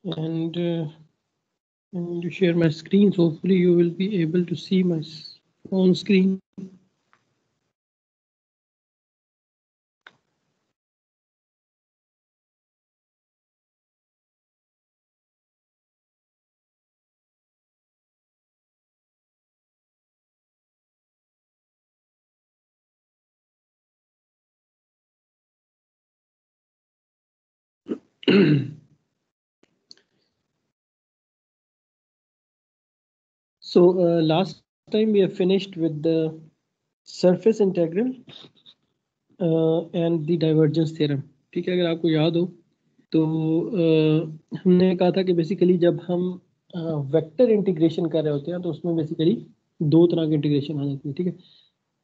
and to share my screen. So hopefully you will be able to see my phone screen. So last time we have finished with the surface integral and the divergence theorem. ठीक है, अगर आपको याद हो तो हमने कहा था कि बेसिकली जब हम वेक्टर इंटीग्रेशन कर रहे होते हैं तो उसमें बेसिकली दो तरह की इंटीग्रेशन आ जाती है। ठीक है,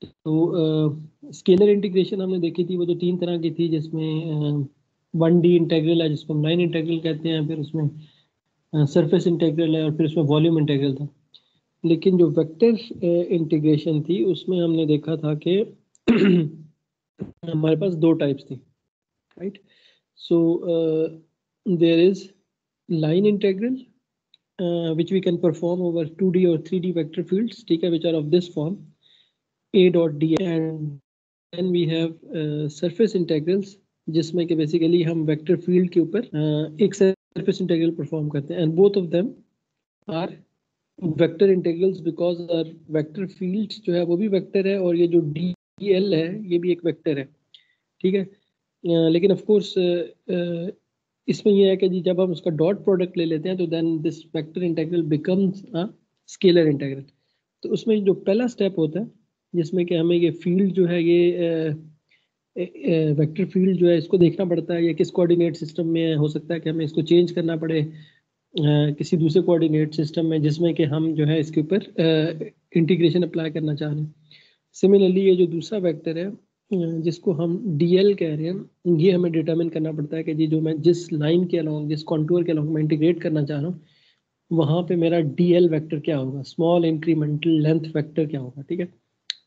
तो स्केलर इंटीग्रेशन हमने देखी थी, वो जो तीन तरह की थी, जिसमें 1D इंटेग्रल है जिसको हम लाइन इंटेग्रल कहते हैं, फिर उसमें सरफेस इंटीग्रल है और फिर उसमें वॉल्यूम इंटीग्रल था। लेकिन जो वेक्टर इंटीग्रेशन थी उसमें हमने देखा था कि हमारे पास दो टाइप्स थी, right. So there is line integral which we can perform over 2D or 3D vector fields, ठीक है, which are of this form a dot d, and then we have surface integrals जिसमें कि basically हम vector field के ऊपर एक surface integral perform करते हैं, and both of them are vector integrals because vector field जो है वो भी वेक्टर है और ये जो dl है ये भी एक वेक्टर है। ठीक है, लेकिन ऑफ कोर्स इसमें यह है कि जी जब हम उसका डॉट प्रोडक्ट ले लेते हैं तो then this vector integral becomes a scalar integral. तो उसमें जो पहला स्टेप होता है जिसमें कि हमें ये फील्ड जो है ये वेक्टर फील्ड जो है इसको देखना पड़ता है, ये किस कोऑर्डिनेट सिस्टम में हो सकता है कि हमें इसको चेंज करना पड़े किसी दूसरे कोऑर्डिनेट सिस्टम में जिसमें कि हम जो है इसके ऊपर इंटीग्रेशन अप्लाई करना चाह रहे हैं। सिमिलरली ये जो दूसरा वेक्टर है जिसको हम dl कह रहे हैं, ये हमें डिटरमिन करना पड़ता है कि जी जो मैं जिस लाइन के अलॉन्ग, जिस कॉन्टूर के अलॉन्ग मैं इंटीग्रेट करना चाह रहा हूँ वहाँ पे मेरा dl वेक्टर क्या होगा, स्मॉल इंक्रीमेंटल लेंथ वेक्टर क्या होगा। ठीक है,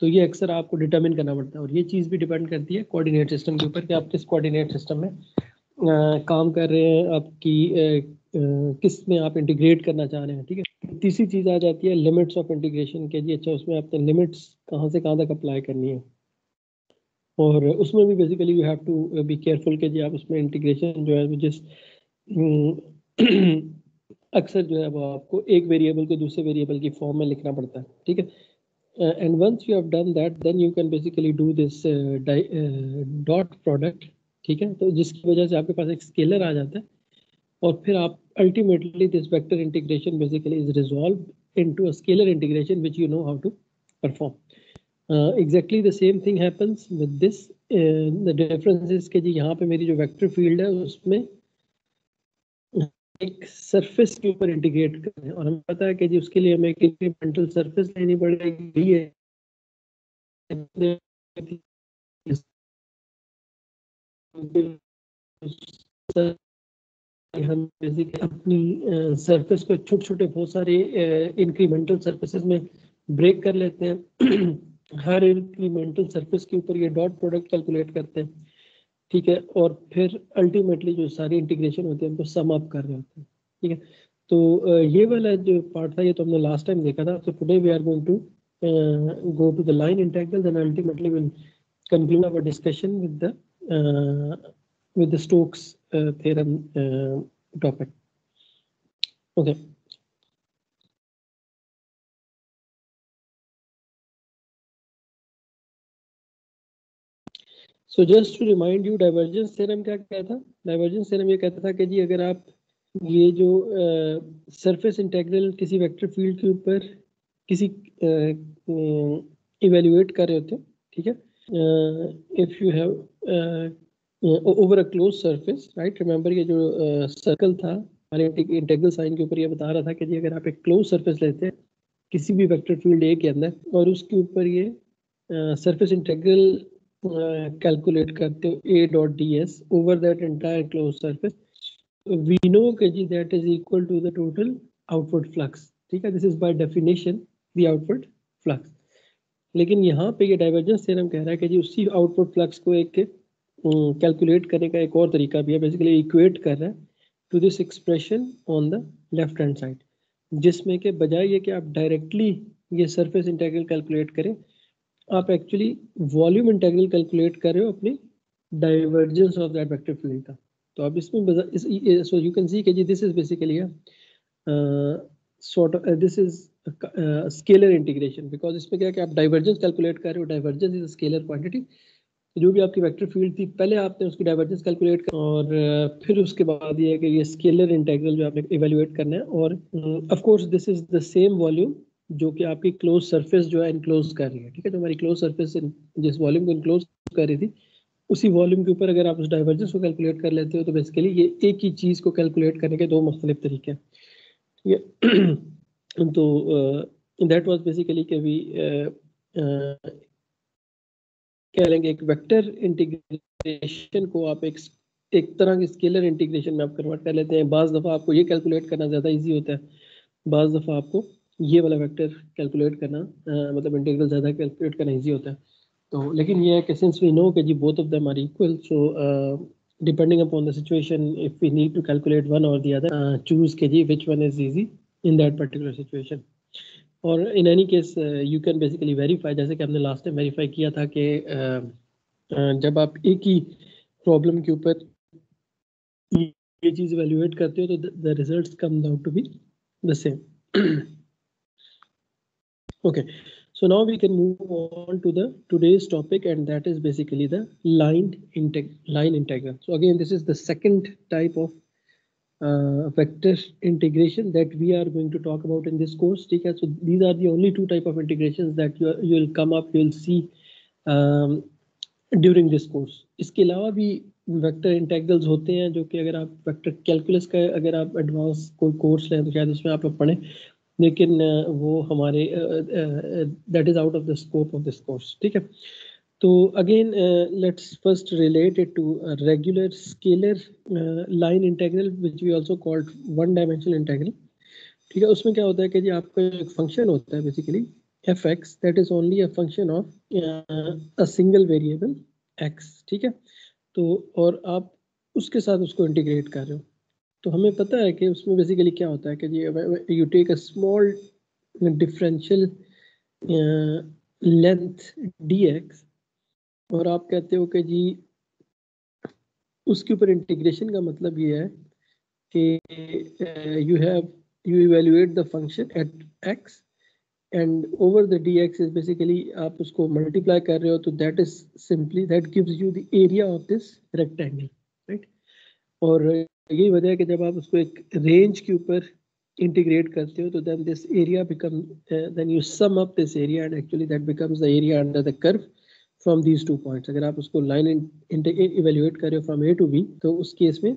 तो ये अक्सर आपको डिटरमिन करना पड़ता है और ये चीज़ भी डिपेंड करती है कोऑर्डिनेट सिस्टम के ऊपर कि आप किस कोऑर्डिनेट सिस्टम में काम कर रहे हैं, आपकी किस में आप इंटीग्रेट करना चाह रहे हैं। ठीक है, तीसरी चीज़ आ जाती है लिमिट्स ऑफ इंटीग्रेशन के जी, अच्छा उसमें आपने लिमिट्स कहाँ से कहाँ तक अप्लाई करनी है, और उसमें भी basically you have to be careful कि जी आप उसमें इंटीग्रेशन जो है जिस अक्सर जो है वो आपको एक वेरिएबल को दूसरे वेरिएबल की फॉर्म में लिखना पड़ता है। ठीक है, and once you have done that then you can basically do this dot product। ठीक है, तो जिसकी वजह से आपके पास एक स्केलर आ जाता है और फिर आप ultimately this vector integration basically is resolved into a scalar integration which you know how to perform। exactly the same thing happens with this। the difference is कि जी यहाँ पे मेरी जो वेक्टर फील्ड है उसमें एक सरफेस के ऊपर इंटीग्रेट करें और हमें पता है कि जी उसके लिए हमें एक इंक्रीमेंटल सरफेस लेनी पड़ेगी है हम बेसिकली अपनी सरफेस को छोटे छोटे बहुत सारे इंक्रीमेंटल सरफेसेस में ब्रेक कर लेते हैं हर इंक्रीमेंटल सरफेस के ऊपर ये डॉट प्रोडक्ट कैलकुलेट करते हैं। ठीक है, और फिर अल्टीमेटली जो सारी इंटीग्रेशन होती है उनको सम अप कर रहे होते हैं। ठीक है, तो ये वाला जो पार्ट था ये तो हमने लास्ट टाइम देखा था। तो today we are going to go to the line integral, then ultimately we'll conclude our discussion with the Stokes theorem topic. Okay. So just to remind you, divergence theorem क्या कहता था? Divergence theorem ये कहता था कि जी अगर आप ये जो सरफेस इंटीग्रल किसी वेक्टर फील्ड के ऊपर किसी इवेल्युएट कर रहे होते हैं, ठीक है, if you have over a close surface, right, remember ये जो सर्कल था हमारे इंटीग्रल साइन के ऊपर ये बता रहा था कि जी अगर आप एक क्लोज सरफेस लेते हैं किसी भी वेक्टर फील्ड ए के अंदर और उसके ऊपर ये सरफेस इंटीग्रल कैलकुलेट करते हो ए dot d S over that entire close surface, we know कि that is equal to the total outward flux। ठीक है, this is by definition the outward flux। लेकिन यहाँ पे ये डाइवर्जेंस थ्योरम कह रहा है कि जी उसी आउटपुट फ्लक्स को एक कैलकुलेट करने का एक और तरीका भी है, बेसिकली इक्वेट कर रहा है to this expression on the left hand side, जिसमें के बजाय ये कि आप डायरेक्टली ये सरफेस इंटीग्रल कैलकुलेट करें, आप एक्चुअली वॉल्यूम इंटीग्रल कैलकुलेट कर रहे हो अपनी divergence of that vector field का। तो आप इसमें सो यू कैन सी कि जी this is basically sort of this is scalar integration, because इसमें क्या है कि आप डाइवर्जेंस कैलकुलेट कर रहे हो, डाइवर्जेंस इज स्केलर क्वांटिटी। जो भी आपकी वेक्टर फील्ड थी पहले आपने उसकी डाइवर्जेंस कैलकुलेट कर, और फिर उसके बाद ये है कि ये स्केलर इंटीग्रल जो आपने इवेल्युएट करना है, और of course this is the same volume जो कि आपकी क्लोज सरफेस जो है इनक्लोज कर रही है, ठीक है। जो हमारी क्लोज सरफेस जिस वॉल्यूम को इनक्लोज कर रही थी, उसी वॉल्यूम के ऊपर अगर आप उस डाइवर्जेंस को कैलकुलेट कर लेते हो, तो बेसिकली ये एक ही चीज को कैलकुलेट करने के दो मुख्तलिफ तरीके हैं। तो दैट वाज बेसिकली कि वी कह लेंगे एक वेक्टर इंटीग्रेशन को आप एक तरह की स्केलर इंटीग्रेशन में आप कन्वर्ट कर लेते हैं। बाज़ दफ़ा आपको ये कैलकुलेट करना ज़्यादा इजी होता है, बाज़ दफ़ा आपको ये वाला वेक्टर कैलकुलेट करना मतलब इंटीग्रल ज़्यादा कैलकुलेट करना इजी होता है। तो लेकिन ये है कि सिंस वी नो कि जी both of them are equal, so depending upon the situation if we need to calculate one or the other, choose के जी which one is easy in that particular situation. और in any case you can basically verify, जैसे कि हमने last time verify किया था कि जब आप एक ही प्रॉब्लम के ऊपर ये चीज इवैल्यूएट करते हो तो the results come out to be the same. Okay, so now we can move on to the today's topic, and that is basically the line integral. So again, this is the second type of vector integration that we are going to talk about in this course. Okay, so these are the only two type of integrations that you will come up, you will see during this course. इसके अलावा भी vector integrals होते हैं जो कि अगर आप vector calculus का अगर आप एडवांस कोई कोर्स लें तो शायद उसमें आप पढ़ें, लेकिन वो हमारे that is out of the scope of this course, ठीक है। तो again let's first relate it to regular scalar line integral which we also called one dimensional integral, ठीक है। उसमें क्या होता है कि जी आपका एक फंक्शन होता है basically fx, that is only a function of a single variable x, ठीक है। तो और आप उसके साथ उसको इंटीग्रेट कर रहे हो, तो हमें पता है कि उसमें बेसिकली क्या होता है कि जी you take a small differential length dx, और आप कहते हो कि जी उसके ऊपर इंटीग्रेशन का मतलब ये है कि you evaluate the function at x and over the dx is basically आप उसको multiply कर रहे हो, तो that is simply that gives you the area of this rectangle, right? और यही वजह है कि जब आप उसको एक रेंज के ऊपर इंटीग्रेट करते हो तो then this area become then you sum up this area and actually that becomes the area under the curve from these 2 points. अगर आप उसको लाइन इवेल्युएट कर रहे हो from a to b, तो उस केस में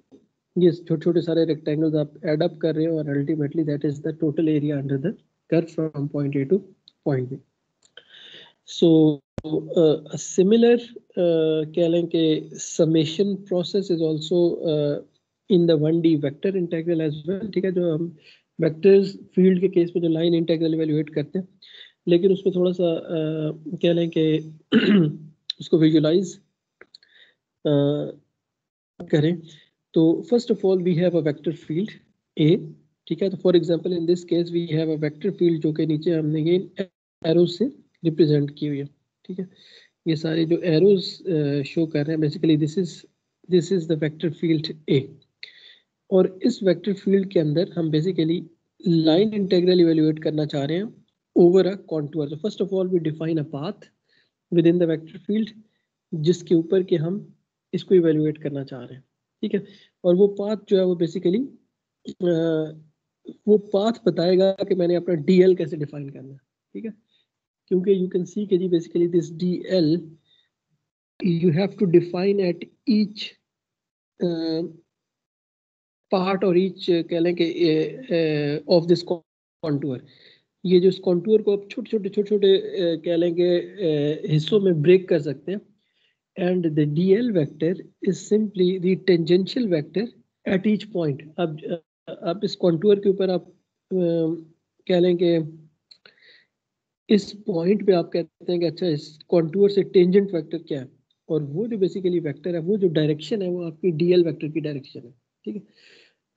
ये छोटे छोटे सारे रेक्टेंगल्स आप एड अप कर रहे हो और ultimately that is the total area under the curve from point A to point B. So a similar कह लें कि summation process is also in the 1D vector integral as well, ठीक है। जो हम वेक्टर्स फील्ड के case में जो लाइन इंटीग्रल इवेल्युएट करते हैं, लेकिन उसमें थोड़ा सा कह लें कि उसको विजुलाइज करें। तो first of all we have a vector field A, ठीक है। तो for example in this case we have a vector field जो कि नीचे हमने ये एरोज से रिप्रेजेंट की हुई है, ठीक है। ये सारे जो एरोज शो कर रहे हैं basically this is the vector field A, और इस वेक्टर फील्ड के अंदर हम बेसिकली लाइन इंटीग्रल इवेल्युएट करना चाह रहे हैं ओवर अ कॉन्टूर। तो first of all we define a path within the vector field जिसके ऊपर के हम इसको इवेल्युएट करना चाह रहे हैं, ठीक है। और वो पाथ जो है वो बेसिकली वो पाथ बताएगा कि मैंने अपना DL कैसे डिफाइन करना है, ठीक है। क्योंकि यू कैन सी कि जी basically this DL you have to define at each part or each कह लें कि of this contour। ये जो इस contour को आप छोटे छोटे कह लें कि हिस्सों में ब्रेक कर सकते हैं, and the DL vector is simply the tangential vector at each point। अब इस contour के ऊपर आप कह लें कि इस पॉइंट पे आप कहते हैं कि अच्छा इस contour से टेंजेंट वेक्टर क्या है, और वो जो बेसिकली वेक्टर है वो जो डायरेक्शन है वो आपकी DL वेक्टर की डायरेक्शन है, ठीक है।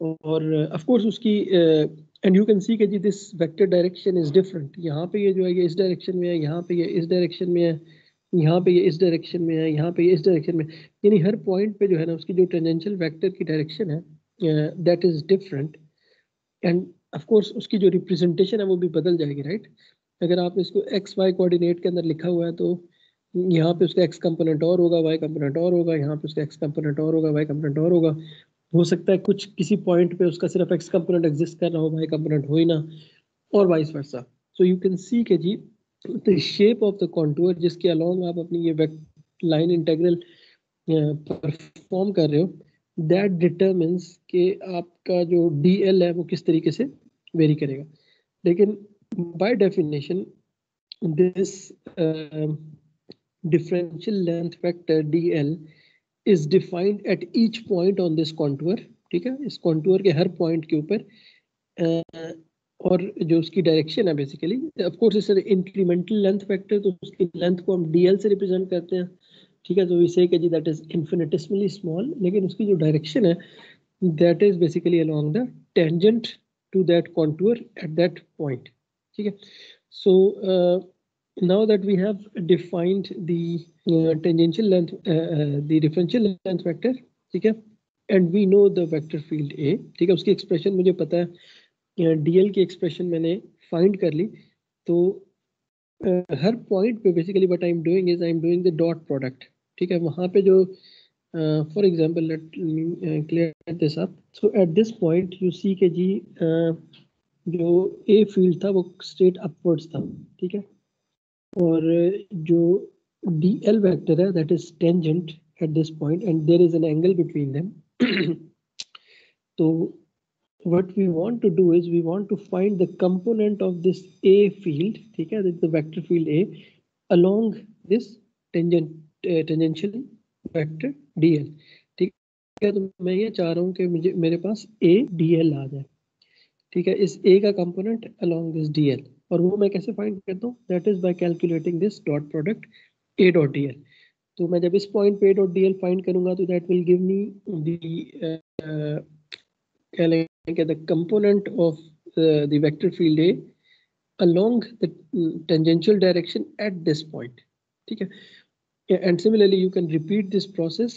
और ऑफ कोर्स उसकी एंड यू कैन सी कि जी this vector direction is different. यहाँ पे ये जो है ये इस डायरेक्शन में है, यहाँ पे ये इस डायरेक्शन में है, यहाँ पे ये इस डायरेक्शन में है, यहाँ पे ये इस डायरेक्शन में, यानी हर पॉइंट पे जो है ना उसकी जो टेंजेंशियल वेक्टर की डायरेक्शन है that is different. End of course उसकी जो रिप्रेजेंटेशन है वो भी बदल जाएगी, राइट। अगर आपने इसको एक्स वाई कोऑर्डिनेट के अंदर लिखा हुआ है तो यहाँ पे उसका एक्स कंपोनेंट और होगा, वाई कंपोनेंट और होगा, यहाँ पे उसका एक्स कंपोनेंट और होगा, वाई कंपोनेंट और होगा। हो सकता है कुछ किसी पॉइंट पे उसका सिर्फ एक्स कंपोनेंट एग्जिस्ट कर रहा हो, वाई कंपोनेंट हो ही ना, और vice versa. So you can see के जी the shape of the contour जिसके अलोंग आप अपनी ये लाइन इंटेग्रल परफॉर्म कर रहे हो, दैट डिटरमिन्स कि आपका जो DL है वो किस तरीके से वेरी करेगा। लेकिन by definition this differential length vector DL is defined at each point on this contour, ठीक है, इस contour के हर point के ऊपर और जो उसकी डायरेक्शन है बेसिकली, ऑफ कोर्स इस इंक्रीमेंटल लेंथ वेक्टर, तो उसकी लेंथ को हम DL से रिप्रेजेंट करते हैं, ठीक है। तो we say g that is infinitesimally small, लेकिन उसकी जो डायरेक्शन है that is basically along the tangent to that contour at that point, ठीक है। सो now that we have defined the tangential length, the differential length vector, ठीक है, and we know the vector field A, ठीक है, उसकी expression मुझे पता है, DL की एक्सप्रेशन मैंने फाइंड कर ली, तो हर पॉइंट पे basically what I am doing is I am doing the dot product, ठीक है। वहाँ पे जो for example let me clear this up, so at this point you see के जी जो A फील्ड था वो स्ट्रेट अपवर्ड्स था, ठीक है, और जो DL वेक्टर है that is tangent at this point and there is an angle between them. तो what we want to do is we want to find the component of this A field, ठीक है, the vector field A along this tangential vector DL, ठीक है। तो मैं ये चाह रहा हूँ कि मुझे मेरे पास A DL आ जाए, ठीक है, इस A का कंपोनेंट along this DL, और वो मैं कैसे फाइंड करता हूँ, that is by calculating this dot product A dot DL। तो मैं जब इस पॉइंट पे A डॉट DL फाइंड करूंगा तो that will give me the क्या लेंगे the component of the vector field A along the tangential direction at this point, ठीक है। and similarly you can repeat this process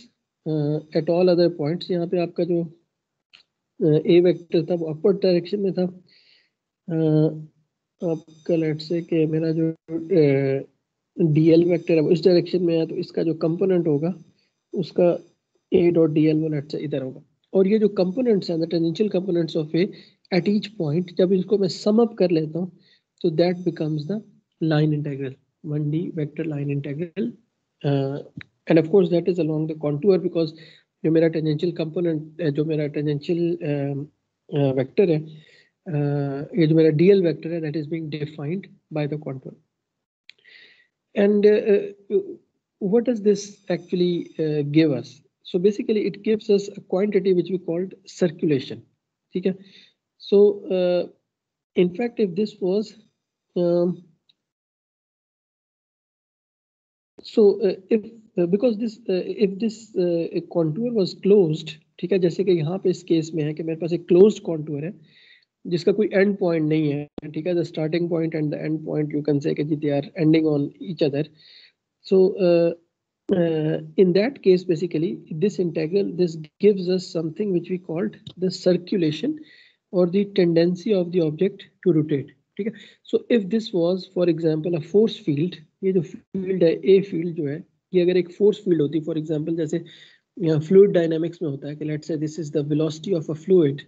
at all other points। यहाँ पे आपका जो A वेक्टर था वो अपवर्ड डायरेक्शन में था, आपका लेट्स से कि मेरा जो DL वेक्टर है वो इस डायरेक्शन में है, तो इसका जो कंपोनेंट होगा उसका A डॉट DL वो लेट्स से इधर होगा। और ये जो कंपोनेंट्स हैं the tangential components of A at each point, जब इसको मैं सम अप कर लेता हूँ तो that becomes the line integral, 1D vector line integral, end of course that is along the contour, because जो मेरा टेंजेंशियल कंपोनेंट, जो मेरा टेंजेंशियल वेक्टर है, ये जो मेरा DL वेक्टर है that is being defined by the contour. And what does this actually give us? So basically it gives us a quantity which we called circulation, ठीक है। So in fact if this was if because this if this contour was closed, ठीक है, जैसे कि यहाँ पे इस case में है कि मेरे पास एक क्लोज्ड कॉन्टूर है जिसका कोई एंड पॉइंट नहीं है, ठीक है, the starting point and the end point you can say कि they are ending on each other. So in that case basically this integral, this gives us something which we called the circulation or the tendency of the object to rotate, ठीक है। So if this was for example a force field, ये जो field है A field जो है, ये अगर एक force field होती for example जैसे यहाँ fluid dynamics में होता है कि let's say this is the velocity of a fluid,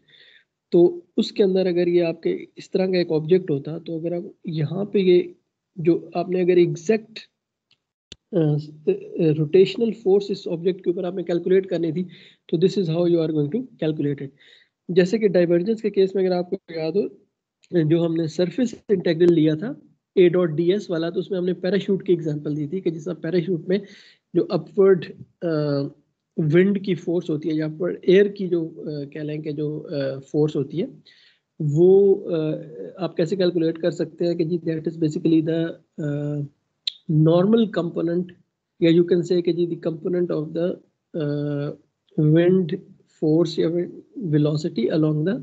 तो उसके अंदर अगर ये आपके इस तरह का एक ऑब्जेक्ट होता, तो अगर आप यहाँ पे ये जो आपने अगर एग्जैक्ट रोटेशनल फोर्स इस ऑब्जेक्ट के ऊपर आपने कैलकुलेट करनी थी, तो this is how you are going to calculate it. जैसे कि डाइवर्जेंस के केस में अगर आपको याद हो जो हमने सरफेस इंटीग्रल लिया था A डॉट DS वाला, तो उसमें हमने पैराशूट की एग्जांपल दी थी कि जिस पैराशूट में जो अपवर्ड विंड की फोर्स होती है या अपवर्ड एयर की जो कह लें कि जो फोर्स होती है वो आप कैसे कैलकुलेट कर सकते हैं कि जी that is basically the normal component, yeah, you can say कि the component of the wind force या velocity along the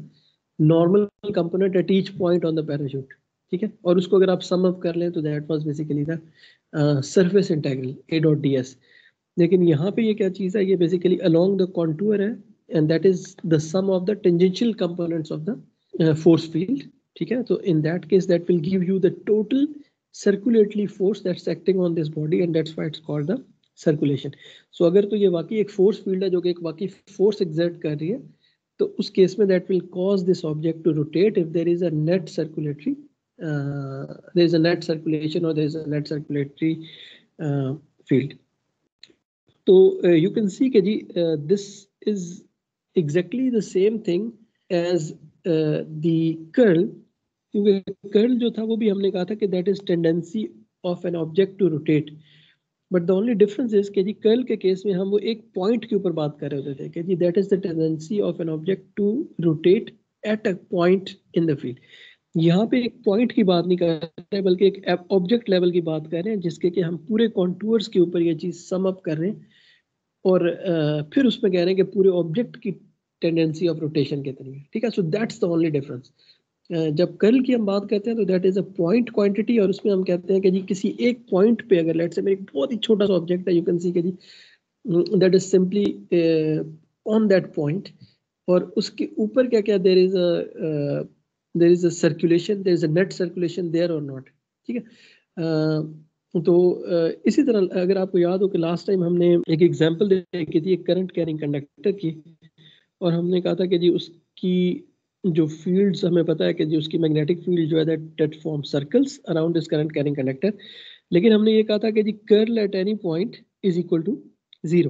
normal component at each point on the parachute, ठीक है. और उसको अगर आप sum up कर लें तो that was basically the surface integral A dot ds. लेकिन यहाँ पे ये क्या चीज़ है, ये basically along the contour है, and that is the sum of the tangential components of the force field, ठीक है. तो in that case that will give you the total circulatory force that's acting on this body, and that's why it's called the circulation. So अगर तो ये वाकई एक force field है जो कि एक वाकई force exert कर रही है, तो उस केस में that will cause this object to rotate if there is a net circulatory there is a net circulation or there is a net circulatory field. So you can see कि जी this is exactly the same thing as the curl, क्योंकि curl जो था वो भी हमने कहा था कि that is tendency of an object to rotate. But the only difference is कि जी कर्ल के केस में हम वो एक पॉइंट के ऊपर बात कर रहे होते थे कि जी that is the tendency of an object to rotate at a point in the field. यहाँ पे एक पॉइंट की बात नहीं कर रहे बल्कि एक ऑब्जेक्ट लेवल की बात कर रहे हैं जिसके कि हम पूरे कॉन्टूर्स के ऊपर ये चीज़ सम अप कर रहे हैं और फिर उसमें कह रहे हैं कि पूरे ऑब्जेक्ट की टेंडेंसी ऑफ रोटेशन कितनी है, ठीक है. So that's the only difference. जब कर्ल की हम बात करते हैं तो that is a point quantity, और उसमें हम कहते हैं कि जी किसी एक पॉइंट पे अगर लेट्स से मेरे एक बहुत ही छोटा सा ऑब्जेक्ट है, यू कैन सी कि जी that is simply on that point, और उसके ऊपर क्या क्या there is a circulation, there is a net circulation there or not, ठीक है. तो इसी तरह अगर आपको याद हो कि लास्ट टाइम हमने एक एग्जांपल देखी थी एक करंट कैरिंग कंडक्टर की, और हमने कहा था कि जी उसकी जो फील्ड्स हमें पता है कि जी उसकी मैग्नेटिक फील्ड जो है that form circles around this current carrying conductor, लेकिन हमने ये कहा था कि जी curl at any point is equal to 0,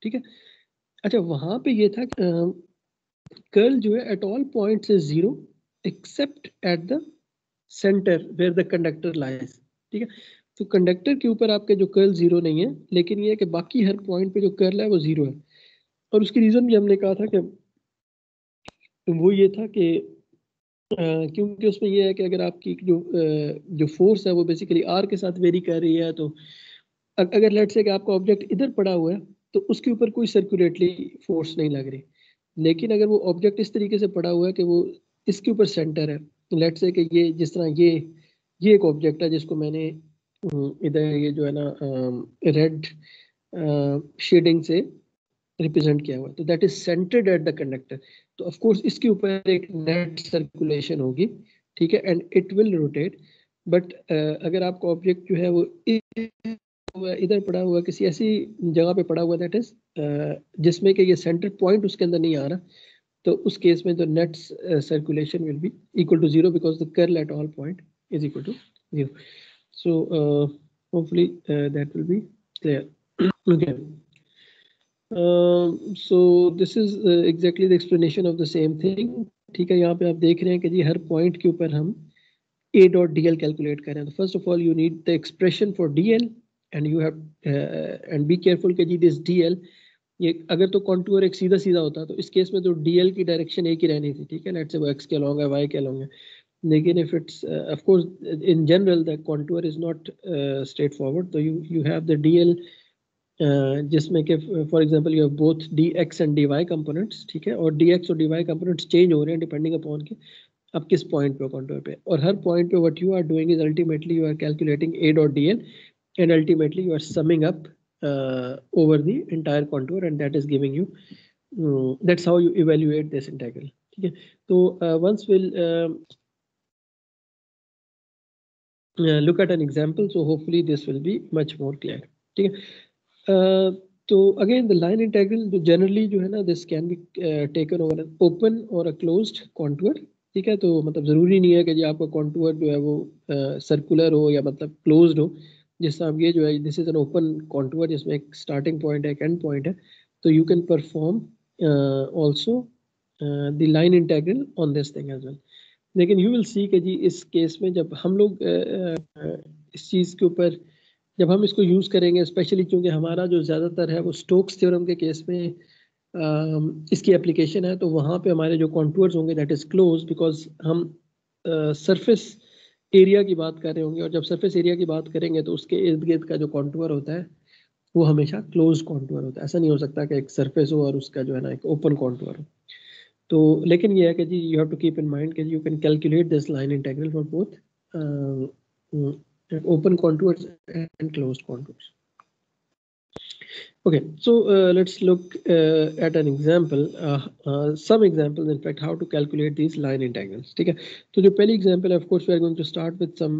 ठीक है. अच्छा, वहां पे ये था कर्ल जो है at all points is 0 except at the centre where the conductor lies, ठीक है. तो कंडक्टर के ऊपर आपके जो कर्ल 0 नहीं है, लेकिन ये कि बाकी हर पॉइंट पे जो कर्ल है वो 0 है. और उसकी रीजन भी हमने कहा था कि वो ये था कि क्योंकि उसमें ये है कि अगर आपकी जो फोर्स है वो बेसिकली आर के साथ वेरी कर रही है, तो अगर लेट्स से कि आपका ऑब्जेक्ट इधर पड़ा हुआ है तो उसके ऊपर कोई सर्कुलेटरी फोर्स नहीं लग रही. लेकिन अगर वो ऑब्जेक्ट इस तरीके से पड़ा हुआ है कि वो इसके ऊपर सेंटर है, लेट्स से कि ये जिस तरह ये एक ऑब्जेक्ट है जिसको मैंने इधर ये जो है ना रेड शेडिंग से रिप्रेजेंट किया हुआ है, तो that is centred at the conductor. तो ऑफ कोर्स इसके ऊपर एक नेट सर्कुलेशन होगी, ठीक है, and it will rotate. But अगर आपका ऑब्जेक्ट जो है वो इधर पड़ा हुआ किसी ऐसी जगह पे पड़ा हुआ दैट इज जिसमें कि ये सेंटर पॉइंट उसके अंदर नहीं आ रहा, तो उस केस में the net circulation will be equal to 0 because the curl at all point is equal to 0. So hopefully that will be clear. Okay. So this is exactly the explanation of the same thing. ठीक है, यहाँ पे आप देख रहे हैं कि जी हर point के ऊपर हम A dot dl कैलकुलेट कर रहे हैं. तो first of all you need the expression for dl and you have and B careful कि जी दिस dl, ये अगर तो कॉन्टूर एक सीधा सीधा होता तो इस केस में तो dl की डायरेक्शन एक ही रहनी थी, ठीक है, लेट्स से वो x के अलॉन्ग है, y के अलॉन्ग है. लेकिन if it's of course in general the contour is not straightforward, so you have the dl जिसमें कि for example you have both dx and dy components, ठीक है, और dx और dy components change हो रहे हैं डिपेंडिंग अपॉन के आप किस पॉइंट पे कॉन्टूर पे, और हर पॉइंट पे what you are doing is ultimately you are calculating a dot dl and ultimately you are summing up over the entire contour, and that is giving you that's how you evaluate this integral, ठीक है. तो once we'll look at an example, so hopefully this will be much more clear, ठीक है. तो again the line integral जो generally जो है ना this can be taken over an open or a closed contour, ठीक है. तो मतलब जरूरी नहीं है कि जी आपका contour जो है वो सर्कुलर हो या मतलब क्लोज्ड हो. जिस तरह ये जो है this is an open contour जिसमें एक स्टार्टिंग पॉइंट है, एक एंड पॉइंट है, तो you can perform also the line integral on this thing as well. लेकिन यू विल सी कि जी इस केस में जब हम लोग इस चीज़ के ऊपर जब हम इसको यूज़ करेंगे, स्पेशली क्योंकि हमारा जो ज़्यादातर है वो स्टोक्स थ्योरम के केस में इसकी एप्लीकेशन है, तो वहाँ पे हमारे जो कॉन्टूर्स होंगे दैट इज़ क्लोज बिकॉज हम सरफेस एरिया की बात कर रहे होंगे, और जब सरफेस एरिया की बात करेंगे तो उसके इर्द गिर्द का जो कॉन्टूर होता है वो हमेशा क्लोज कॉन्टूर होता है। ऐसा नहीं हो सकता कि एक सरफेस हो और उसका जो है ना एक ओपन कॉन्टूर हो। तो लेकिन ये है कि जी you have to keep in mind कि you can calculate this line integral for both open contours and closed contours. Okay, so let's look at an example, some examples in fact how to calculate these line integrals. ठीक है, तो जो पहली example है, of course we are going to start with some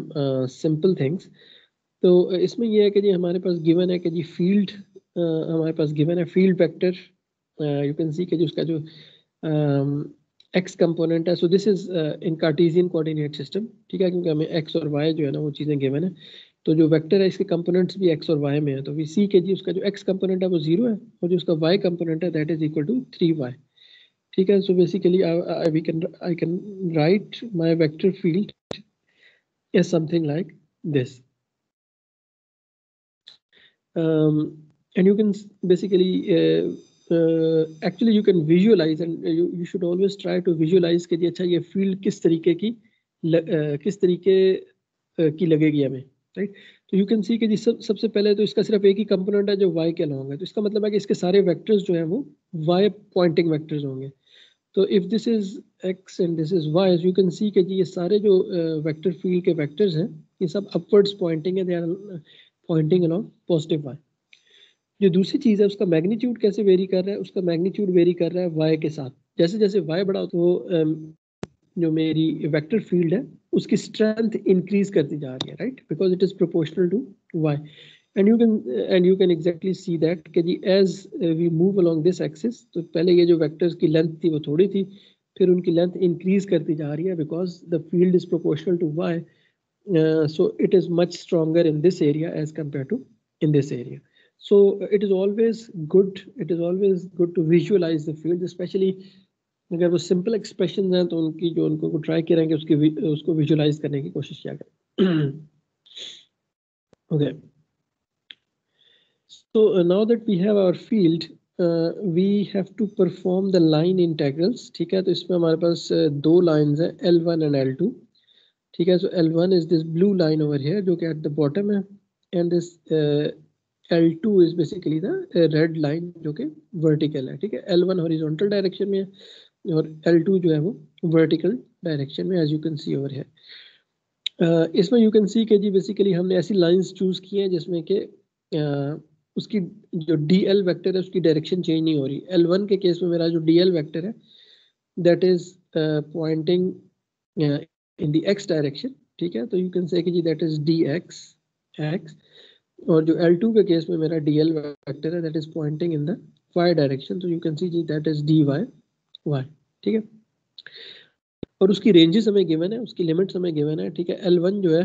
simple things. तो इसमें ये है कि जी हमारे पास given है कि जी field हमारे पास given है field vector, you can see कि जी उसका जो x कंपोनेंट है, so this is in Cartesian coordinate system. ठीक है, क्योंकि हमें x और y जो है ना वो चीज़ें गिवन है, तो जो वेक्टर है इसके कंपोनेंट्स भी x और y में है, तो वी सी के जी उसका जो x कंपोनेंट है वो 0 है और जो उसका y कंपोनेंट है that is equal to 3y। ठीक है, so basically I can write my vector field is something like this, and you can basically actually you can visualize and you should always try to visualize कि जी अच्छा ये field किस तरीके की किस तरीके की लगेगी हमें, राइट। तो यू कैन सी कि जी सबसे पहले तो इसका सिर्फ एक ही कंपोनेंट है जो y के अलॉन्ग है, तो इसका मतलब है कि इसके सारे वेक्टर्स जो हैं वो y पॉइंटिंग वेक्टर्स होंगे। तो if this is x and this is y, you can see कि जी ये सारे जो वेक्टर फील्ड के वेक्टर्स हैं ये सब अपवर्ड्स पॉइंटिंग है, they are pointing along positive y। जो दूसरी चीज़ है उसका मैग्नीट्यूड कैसे वेरी कर रहा है, उसका मैग्नीट्यूड वेरी कर रहा है y के साथ। जैसे जैसे y बढ़ा तो जो मेरी वेक्टर फील्ड है उसकी स्ट्रेंथ इंक्रीज करती जा रही है, right, because it is proportional to y। And you can exactly see that कि जी as we move along this axis, तो पहले ये जो वेक्टर्स की लेंथ थी वो थोड़ी थी, फिर उनकी लेंथ इंक्रीज करती जा रही है because the field is proportional to y, so it is much stronger in this area as compared to in this area. So it is always good to visualize the field, especially अगर वो simple expression हैं तो उनकी जो उनको try करेंगे उसको visualise करने की कोशिश किया करें। Okay, so now that we have our field, we have to perform the line integrals। ठीक है, तो इसमें हमारे पास दो लाइंस हैं L1 and L2। ठीक है, सो L1 is this blue line over here जो कि एट द बॉटम है, and this L2 is basically the red line जो कि वर्टिकल है। ठीक है, L1 हॉरिजॉन्टल डायरेक्शन में है और L2 जो है वो वर्टिकल डायरेक्शन में, as you can see over here. इसमें यू कैन सी के जी बेसिकली हमने ऐसी लाइंस चूज की हैं जिसमें कि उसकी जो DL वेक्टर है उसकी डायरेक्शन चेंज नहीं हो रही। L1 के केस में मेरा जो DL वेक्टर है that is pointing in the x direction. ठीक है, तो यू कैन से कि जी दैट इज dx x, और जो L2 के केस में मेरा DL वेक्टर है that is pointing in the y direction, तो यू कैन सी जी दैट इज dy y। ठीक है, और उसकी रेंजेस हमें गिवन है, उसकी लिमिट्स हमें गिवन है। ठीक है, L1 जो है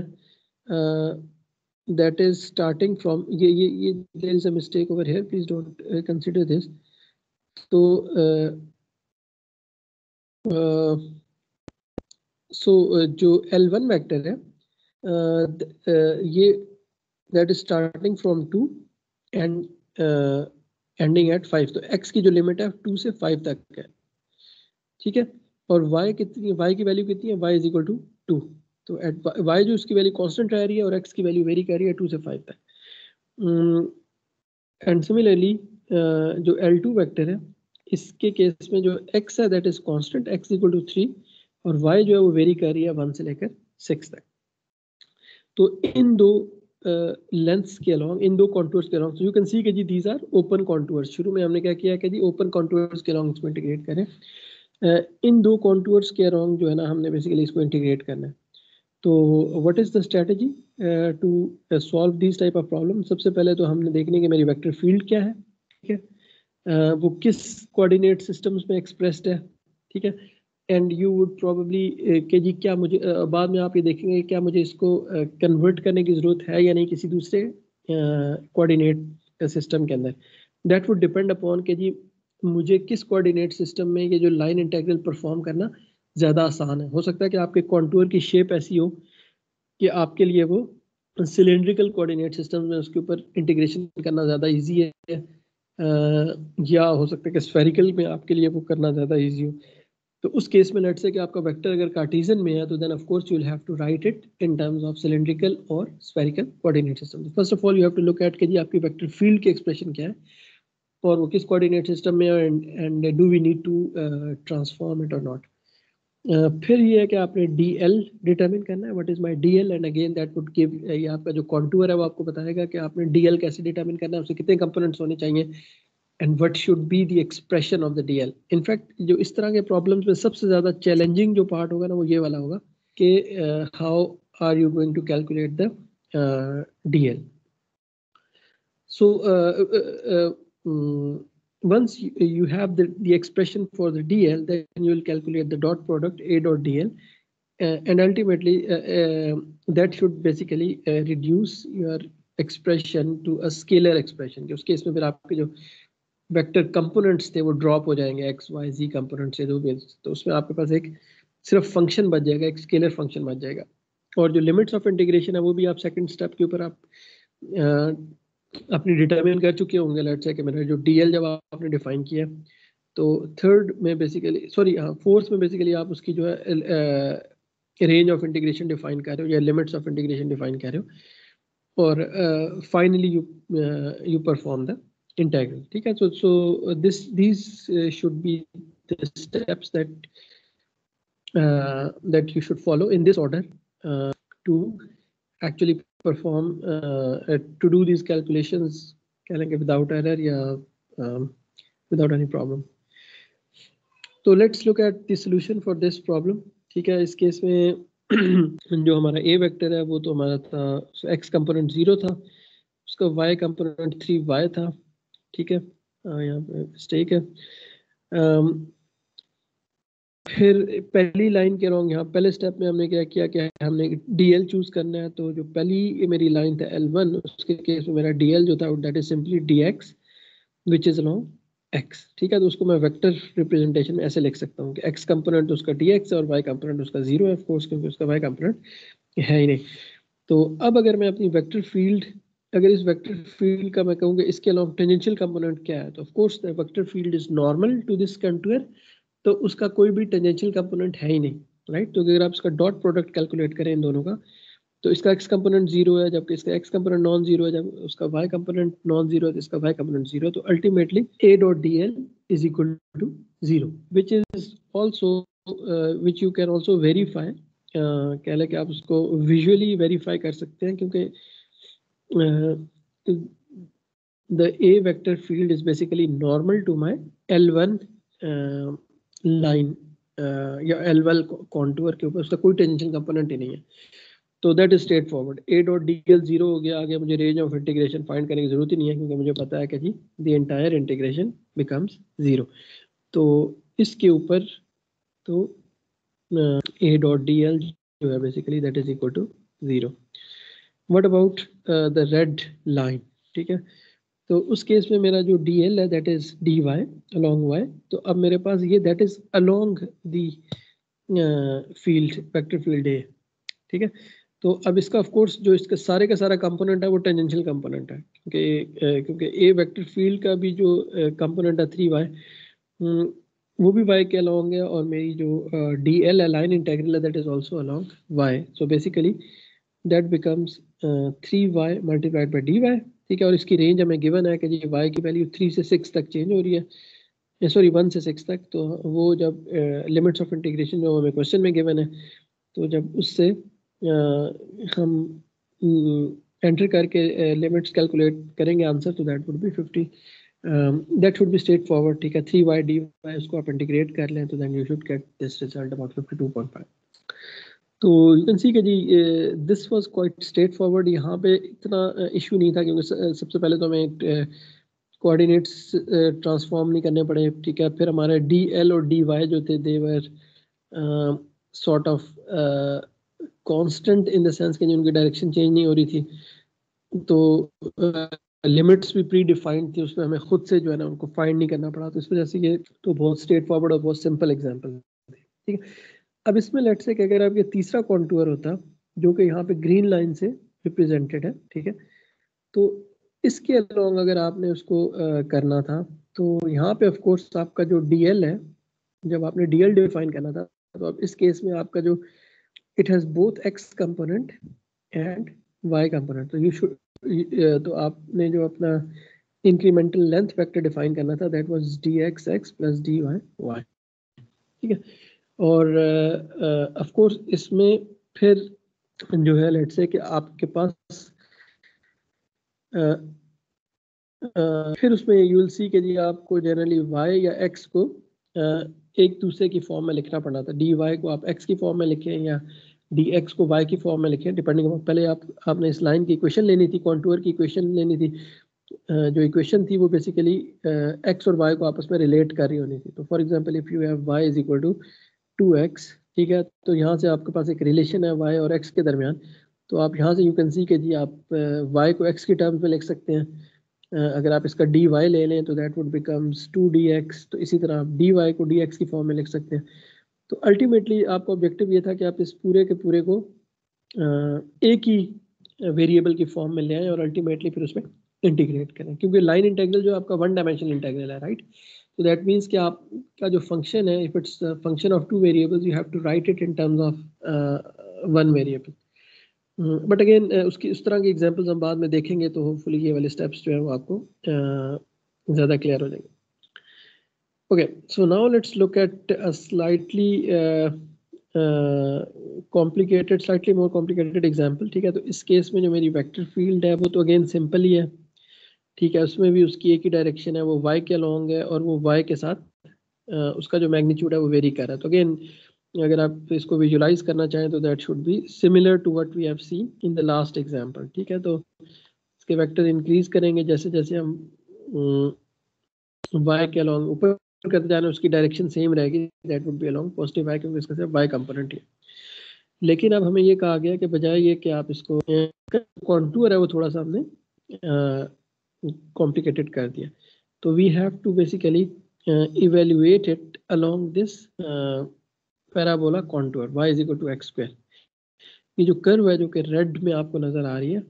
दैट इज स्टार्टिंग फ्रॉम ये there is a mistake over here, please don't consider this. तो जो L1 वेक्टर है ये that is starting from 2 and ending at 5, तो x की जो लिमिट है 2 से 5 तक है। ठीक है, और y कितनी, y की वैल्यू कितनी है, y इज इक्वल टू 2, तो एट y जो उसकी वैल्यू कांस्टेंट रह रही है और x की वैल्यू वेरी कर रही है 2 से 5 तक। एंड सिमिलरली जो L2 वेक्टर है इसके केस में जो x है that is constant, x equal to 3, और y जो है वो वेरी कर रही है 1 से लेकर 6 तक। तो इन दो लेंथ्स के अलॉन्ग, इन दो कॉन्टूर्स के along, so you can see कि जी दीज आर ओपन कॉन्टूर्स। शुरू में हमने क्या किया कि जी ओपन कॉन्टूर्स के अलॉन्ग इसको इंटीग्रेट करें। इन दो कॉन्टूर्स के अलॉन्ग जो है ना हमने बेसिकली इसको इंटीग्रेट करना है। तो what is the strategy to solve this type of problem? सबसे पहले तो हमने देखने की मेरी वेक्टर फील्ड क्या है। ठीक है, वो किस कोऑर्डिनेट सिस्टम्स में एक्सप्रेस्ड है। ठीक है, एंड यू वुड प्रॉब्ली कि जी क्या मुझे बाद में आप ये देखेंगे क्या मुझे इसको कन्वर्ट करने की ज़रूरत है या नहीं किसी दूसरे कोऑर्डिनेट सिस्टम के अंदर। दैट वुड डिपेंड अपॉन कि जी मुझे किस कोऑर्डिनेट सिस्टम में ये जो लाइन इंटीग्रल परफॉर्म करना ज़्यादा आसान है। हो सकता है कि आपके कॉन्टूर की शेप ऐसी हो कि आपके लिए वो सिलेंड्रिकल कोऑर्डिनेट सिस्टम में उसके ऊपर इंटीग्रेशन करना ज़्यादा ईजी है, या हो सकता है कि स्फेरिकल में आपके लिए वो करना ज़्यादा ईजी हो। तो उस केस में लेट्स से कि आपका वेक्टर अगर कार्टेशियन में है तो then of course you will have to write it in terms of cylindrical और spherical coordinate system. First of all you have to look at कि जी आपकी वेक्टर फील्ड की एक्सप्रेशन क्या है और वो किस कोऑर्डिनेट सिस्टम में है and do we need to transform it और नॉट। फिर ये है कि आपने DL डिटरमिन करना है, what is my DL, and again that would give, ये आपका जो कॉन्टूर है वो आपको बताएगा कि आपने DL कैसे डिटरमिन करना है, उसके कितने कंपोनेंट्स होने चाहिए and what should be the expression of the DL। In fact जो इस तरह के प्रॉब्लम्स में सबसे ज़्यादा चैलेंजिंग जो पार्ट होगा ना वो ये वाला होगा कि how are you going to calculate the DL। So once you have the expression for the DL, then you will calculate the dot product A dot DL, and ultimately that should basically reduce your expression to a scalar expression। उस case में फिर आपके जो vector components थे वो drop हो जाएंगे, x y z component से जो भी, तो उसमें आपके पास एक सिर्फ फंक्शन बच जाएगा, एक स्केलर फंक्शन बच जाएगा। और जो लिमिट्स ऑफ इंटीग्रेशन है वो भी आप सेकंड स्टेप के ऊपर आप अपनी डिटरमिन कर चुके होंगे। लेट्स से कि मैंने जो DL जब आपने डिफाइन किया तो थर्ड में बेसिकली फोर्थ में बेसिकली आप उसकी जो है रेंज ऑफ इंटीग्रेशन डिफाइन कर रहे हो या लिमिट्स ऑफ इंटीग्रेशन डिफाइन कर रहे हो, और finally you perform the integral. ठीक है, सो these should be the steps that you should follow in this order to actually perform to do these calculations without error या without any problem. So let's look at the solution for this problem. ठीक है, इस case में जो हमारा A vector है वो तो हमारा था, x कंपोनेंट 0 था, उसका y कंपोनेंट 3y था। ठीक है, यहाँ पे मिस्टेक है। फिर पहली लाइन के रॉन्ग, यहाँ पहले स्टेप में हमने क्या किया कि हमने DL चूज करना है, तो जो पहली मेरी लाइन था L1 उसके केस में मेरा DL जो था that is simply dx which is along x। ठीक है, तो उसको मैं वेक्टर रिप्रेजेंटेशन में ऐसे लिख सकता हूँ कि x कंपोनेंट उसका dx है और y कंपोनेंट उसका 0 है, ऑफ कोर्स क्योंकि उसका y कंपोनेंट है ही नहीं। तो अब अगर मैं अपनी वेक्टर फील्ड, अगर इस वेक्टर फील्ड का मैं कहूँगा इसके अलावा टेंजेंशियल कंपोनेंट क्या है, तो of course the vector field is normal to this contour, तो उसका कोई भी टेंजेंशियल कंपोनेंट है ही नहीं, राइट। तो अगर आप इसका डॉट प्रोडक्ट कैलकुलेट करें इन दोनों का, तो इसका x कंपोनेंट 0 है जबकि इसका x कंपोनेंट नॉन जीरो है, जब उसका y कंपोनेंट नॉन जीरो है तो इसका y कंपोनेंट 0, तो ultimately A dot DL is equal to 0, which is also which you can also verify, कह लें कि आप उसको विजुअली वेरीफाई कर सकते हैं, क्योंकि the A vector field is basically normal to my L1 line या L1 contour के ऊपर, उसका कोई टेंजेंशियल कंपोनेंट ही नहीं है। तो that is straight forward, A dot DL 0 हो गया। आगे मुझे रेंज ऑफ इंटीग्रेशन फाइंड करने की जरूरत ही नहीं है, क्योंकि मुझे पता है कि जी द एंटायर इंटीग्रेशन बिकम्स 0। तो इसके ऊपर तो A डॉट DL जो है basically that is equal to 0। What about the red line? ठीक है, तो उस केस में मेरा जो DL है that is dy along y, तो अब मेरे पास ये that is along the field, vector field A। ठीक है, तो अब इसका ऑफ कोर्स जो इसका सारे का सारा कंपोनेंट है वो टेंजेंशियल कंपोनेंट है, क्योंकि A वेक्टर फील्ड का भी जो कंपोनेंट है 3y वो भी y के अलोंग है, और मेरी जो DL है लाइन इंटीग्रल है that is also along y। So basically that becomes 3y multiplied by dy। ठीक है, और इसकी रेंज हमें गिवन है कि जी y की वैल्यू 3 से 6 तक चेंज हो रही है, सॉरी 1 से 6 तक। तो वो जब लिमिट्स ऑफ इंटीग्रेशन जो हमें क्वेश्चन में गिवन है, तो जब उससे हम एंटर करके लिमिट्स कैलकुलेट करेंगे आंसर, तो that would B 50, that should be straight forward. ठीक है, 3y dy उसको आप इंटीग्रेट कर लें तो then you should get this result about 52.5। तो यू कैन सी कि जी this was quite straightforward, यहाँ पे इतना इशू नहीं था, क्योंकि सबसे पहले तो हमें कोऑर्डिनेट्स ट्रांसफॉर्म नहीं करने पड़े। ठीक है, फिर हमारे DL और DY जो थे they were sort of constant in the sense कि उनकी डायरेक्शन चेंज नहीं हो रही थी, तो लिमिट्स भी प्री डिफाइंड थी, उसमें हमें खुद से जो है ना उनको फाइंड नहीं करना पड़ा, तो इस वजह से ये तो बहुत स्ट्रेट फॉरवर्ड और बहुत सिंपल एग्जांपल थी। ठीक है, अब इसमें लेट्स से कि अगर आप ये तीसरा कॉन्टूर होता जो कि यहाँ पे ग्रीन लाइन से रिप्रेजेंटेड है, ठीक है, तो इसके अलोंग अगर आपने उसको करना था, तो यहाँ पे ऑफ कोर्स आपका जो DL है जब आपने डीएल डिफाइन करना था, तो अब इस केस में आपका जो it has both x component and y component, तो यू शुड, तो आपने जो अपना इंक्रीमेंटल लेंथ वेक्टर डिफाइन करना था, that was dx x plus dy y, ठीक है। और ऑफ कोर्स इसमें फिर जो है लेट्स से कि आपके पास फिर उसमें यू विल सी कि जी आपको जनरली y या x को एक दूसरे की फॉर्म में लिखना पड़ा था, dy को आप x की फॉर्म में लिखें या dx को y की फॉर्म में लिखें, डिपेंडिंग ऑन, पहले आपने इस लाइन की इक्वेशन लेनी थी, कॉन्टूर की इक्वेशन लेनी थी, जो इक्वेशन थी वो बेसिकली x और y को आपस में रिलेट कर रही होनी थी। तो for example if you have y is equal to 2x, ठीक है, तो यहाँ से आपके पास एक रिलेशन है y और x के दरमियान, तो आप यहाँ से यू कैन सी कि जी आप y को x की टर्म्स में लिख सकते हैं, अगर आप इसका dy ले लें तो दैट वुड बिकम्स 2dx, तो इसी तरह आप dy को dx की फॉर्म में लिख सकते हैं। तो अल्टीमेटली आपका ऑब्जेक्टिव ये था कि आप इस पूरे के पूरे को एक ही वेरिएबल की फॉर्म में ले आए और अल्टीमेटली फिर उसमें इंटीग्रेट करें, क्योंकि लाइन इंटीग्रल जो आपका वन डायमेंशनल इंटीग्रल है, राइट। तो दैट मीन्स कि आपका जो फंक्शन है, if it's function of two variables, you have to write it in terms of one variable. But again उसकी उस तरह की एग्जांपल्स हम बाद में देखेंगे, तो होपफुली ये वाले स्टेप्स जो है वो आपको ज़्यादा क्लियर हो जाएंगे। Okay, so now let's look at a slightly complicated, slightly more complicated example, ठीक है। तो इस केस में जो मेरी वेक्टर फील्ड है वो तो अगेन सिंपल ही है, ठीक है, उसमें भी उसकी एक ही डायरेक्शन है, वो y के अलोंग है और वो y के साथ उसका जो मैग्नीट्यूड है वो वेरी कर रहा है। तो अगेन अगर आप इसको विजुलाइज करना चाहें तो that should be similar to what we have seen in the last example, ठीक है। तो इसके वेक्टर इंक्रीज करेंगे जैसे जैसे हम y के अलोंग ऊपर करते जाना, उसकी डायरेक्शन सेम रहेगी, that would be along positive y, क्योंकि इसका सिर्फ y कंपोनेंट है। लेकिन अब हमें ये कहा गया कि बजाय ये कि आप इसको कॉन्टूर है वो थोड़ा सा हमने कॉम्प्लिकेटेड कर दिया, तो we have to basically evaluate it along this parabola contour y is equal to x square. ये जो कर्व है जो कि रेड में आपको नजर आ रही है,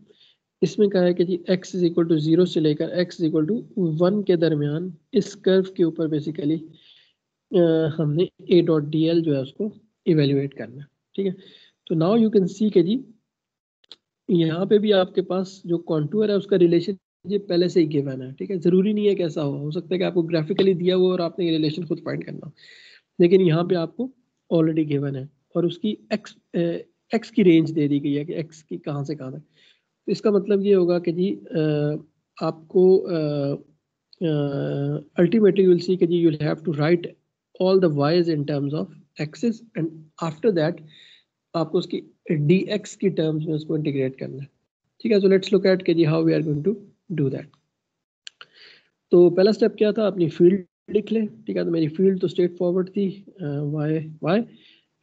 इसमें कहा है कि जी x इज इक्वल टू 0 से लेकर x इज इक्वल टू 1 के दरमियान इस कर्व के ऊपर बेसिकली हमने a डॉट डी एल जो है उसको इवेल्युएट करना है, ठीक है। तो नाउ यू कैन सी के जी यहाँ पे भी आपके पास जो कॉन्टूर है उसका रिलेशन ये पहले से ही गिवन है, ठीक है। जरूरी नहीं है कि ऐसा हो सकता है कि आपको ग्राफिकली दिया हुआ और आपने ये रिलेशन खुद फाइंड करना हो, लेकिन यहाँ पे आपको ऑलरेडी गिवन है और उसकी x की रेंज दे दी गई है कि x की कहाँ से कहाँ तक। तो इसका मतलब ये होगा कि जी आपको अल्टीमेटली यू विल सी कि जी you will have to write all the y's in terms of x's and after that आपको उसकी dx की टर्म्स में उसको इंटीग्रेट करना है, ठीक है। सो लेट्स लुक एट के जी how we are going to do that. तो पहला स्टेप क्या था, अपनी फील्ड लिख ले, ठीक है। तो मेरी फील्ड तो स्ट्रेट फॉरवर्ड थी y।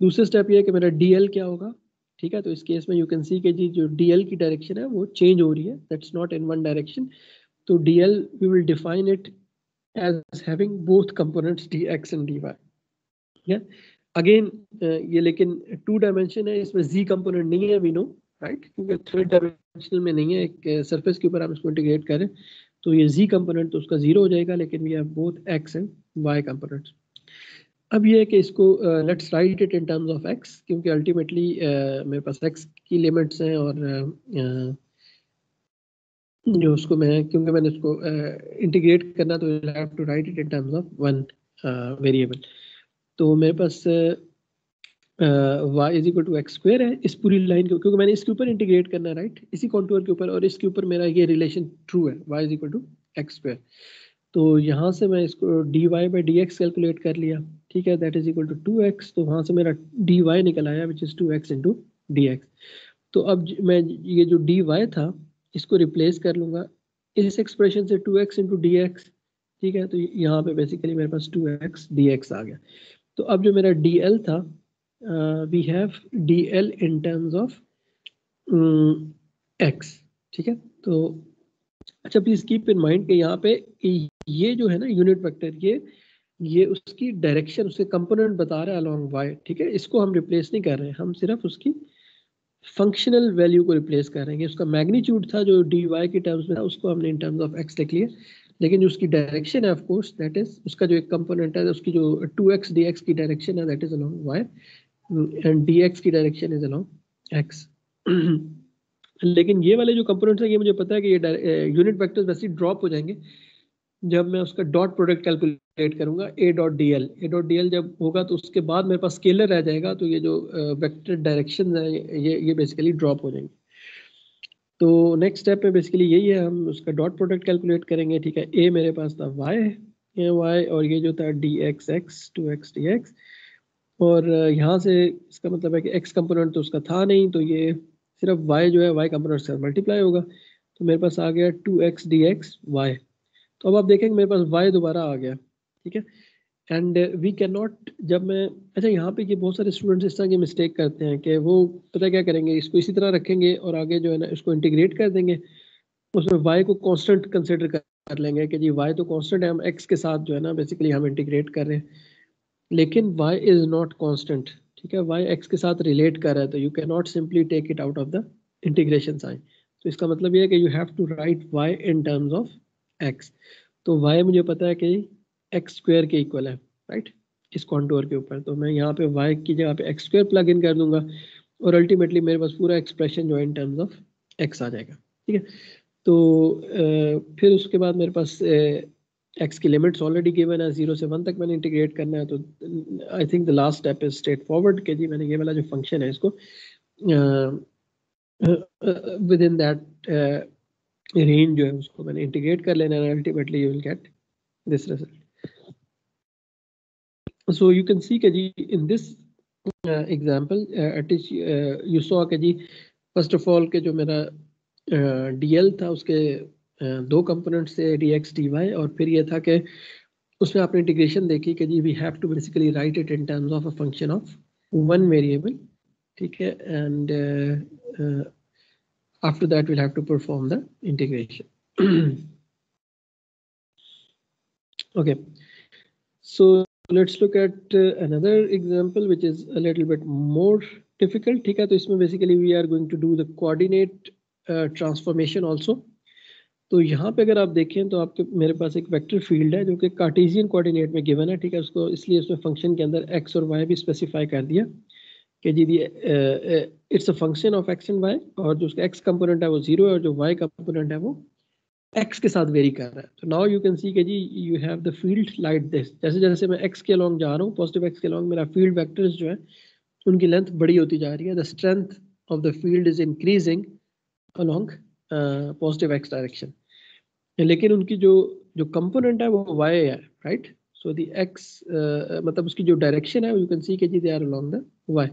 दूसरा स्टेप ये है कि मेरा dl क्या होगा, ठीक है। तो इस केस में यू कैन सी कि जी जो dl की डायरेक्शन है वो चेंज हो रही है, that's not in one direction. तो dl we will define it as having both components dx and dy, ठीक है। अगेन ये लेकिन टू डायमेंशन है, इसमें z कंपोनेंट नहीं है, वी नो, राइट, क्योंकि थर्ड डायमेंशनल में नहीं है, एक सरफेस के ऊपर हम इसको इंटीग्रेट करें तो ये z कंपोनेंट तो उसका 0 हो जाएगा, लेकिन we have both x and y components. अब ये है कि इसको let's write it in terms of x, क्योंकि अल्टीमेटली मेरे पास x की लिमिट्स हैं और जो उसको मैं, क्योंकि मैंने इसको इंटीग्रेट करना तो I have to write it in terms of one variable. तो मेरे पास y is equal to x square है इस पूरी लाइन को, क्योंकि मैंने इसके ऊपर इंटीग्रेट करना है, राइट, इसी कॉन्टूर के ऊपर, और इसके ऊपर मेरा ये रिलेशन ट्रू है, y is equal to x square. तो यहाँ से मैं इसको dy बाई dx कैलकुलेट कर लिया, ठीक है, that is equal to 2x। तो वहाँ से मेरा dy निकल आया which is 2x into dx। तो अब मैं ये जो dy था इसको रिप्लेस कर लूँगा इस एक्सप्रेशन से 2x इंटू dx, ठीक है। तो यहाँ पे बेसिकली मेरे पास 2x dx आ गया। तो अब जो मेरा dl था, we have dl in terms of x, ठीक है। तो अच्छा प्लीज कीप इन माइंड कि यहाँ पे ये जो है ना यूनिट वेक्टर, ये उसकी डायरेक्शन, उसके कंपोनेंट बता रहा है अलोंग y, ठीक है। इसको हम रिप्लेस नहीं कर रहे हैं, हम सिर्फ उसकी फंक्शनल वैल्यू को रिप्लेस कर रहे हैं। उसका मैग्नीट्यूड था जो dy की टर्म्स में था, उसको हमने इन टर्म्स ऑफ x लिख लिया। लेकिन जो उसकी डायरेक्शन है ऑफ कोर्स दैट इज उसका जो एक कंपोनेंट है उसकी जो 2x dx की डायरेक्शन है that is along y and dx की डायरेक्शन इज अलोंग x। लेकिन ये वाले जो कंपोनेंट्स है ये मुझे पता है कि ये यूनिट वेक्टर्स वैसे ड्रॉप हो जाएंगे जब मैं उसका डॉट प्रोडक्ट कैलकुलेट करूंगा a डॉट dl जब होगा तो उसके बाद मेरे पास स्केलर रह जाएगा, तो ये जो वेक्टर डायरेक्शन है ये बेसिकली ड्रॉप हो जाएंगे। तो नेक्स्ट स्टेप में बेसिकली यही है, हम उसका डॉट प्रोडक्ट कैलकुलेट करेंगे। ठीक है, a मेरे पास था y और ये जो था dxx 2x dx, और यहाँ से इसका मतलब है कि x कंपोनेंट तो उसका था नहीं, तो ये सिर्फ y जो है y कंपोनेंट से मल्टीप्लाई होगा, तो मेरे पास आ गया 2x dx y। तो अब आप देखेंगे मेरे पास y दोबारा आ गया। ठीक है, एंड वी कैन नॉट, जब मैं अच्छा यहाँ पे ये बहुत सारे स्टूडेंट्स इस तरह की मिस्टेक करते हैं कि वो पता क्या करेंगे, इसको इसी तरह रखेंगे और आगे जो है ना इसको इंटीग्रेट कर देंगे, उसमें y को कांस्टेंट कंसिडर कर लेंगे कि जी y तो कांस्टेंट है, हम x के साथ जो है ना बेसिकली हम इंटीग्रेट कर रहे हैं, लेकिन y इज नॉट कांस्टेंट। ठीक है, y x के साथ रिलेट कर रहा है, तो you can not simply take it out of the integration sign. तो इसका मतलब ये है कि you have to write y in terms of x। तो y मुझे पता है कि एक्स स्क्वायर के इक्वल है, राइट, इस कॉन्टूर के ऊपर। तो मैं यहाँ पे y की जगह पे एक्स स्क्वायर प्लग इन कर दूंगा और अल्टीमेटली मेरे पास पूरा एक्सप्रेशन जो है इन टर्म्स ऑफ x आ जाएगा। ठीक है, तो फिर उसके बाद मेरे पास x की लिमिट्स ऑलरेडी गिवन है, 0 से 1 तक मैंने इंटीग्रेट करना है। तो I think the last step is straight forward कि जी मैंने ये वाला जो फंक्शन है इसको विद इन दैट रेंज जो है उसको मैंने इंटीग्रेट कर लेना है, ultimately you will get this result. So you can see कि जी in this example you saw कि जी first of all कि जो मेरा dl था उसके दो कंपोनेंट्स थे dx dy, और फिर ये था कि उसमें आपने इंटीग्रेशन देखी कि जी we have to basically write it in terms of a function of one variable। ठीक है, and after that we'll have to perform the integration। Okay, so let's look at another example which is a little bit more difficult। ठीक है, तो इसमें basically we are going to do the coordinate transformation also। तो यहाँ पे अगर आप देखें तो आपके मेरे पास एक वेक्टर फील्ड है जो कि कार्टेशियन कोऑर्डिनेट में गिवन है। ठीक है, उसको इसलिए उसमें फंक्शन के अंदर x और y भी स्पेसिफाई कर दिया कि जी it's a function of x and y, और जो उसका x कंपोनेंट है वो 0 है और जो y कंपोनेंट है वो x के साथ वेरी कर रहा है। तो नाउ यू कैन सी कि जी you have the field like this, जैसे जैसे मैं x के अलॉन्ग जा रहा हूँ, पॉजिटिव x के अलॉन्ग, मेरा फील्ड वेक्टर्स जो है उनकी लेंथ बड़ी होती जा रही है। The strength of the field is increasing along positive x direction, लेकिन उनकी जो जो कंपोनेंट है वो y है, राइट। सो द x मतलब उसकी जो डायरेक्शन है यू कैन सी कि जी they are along the y।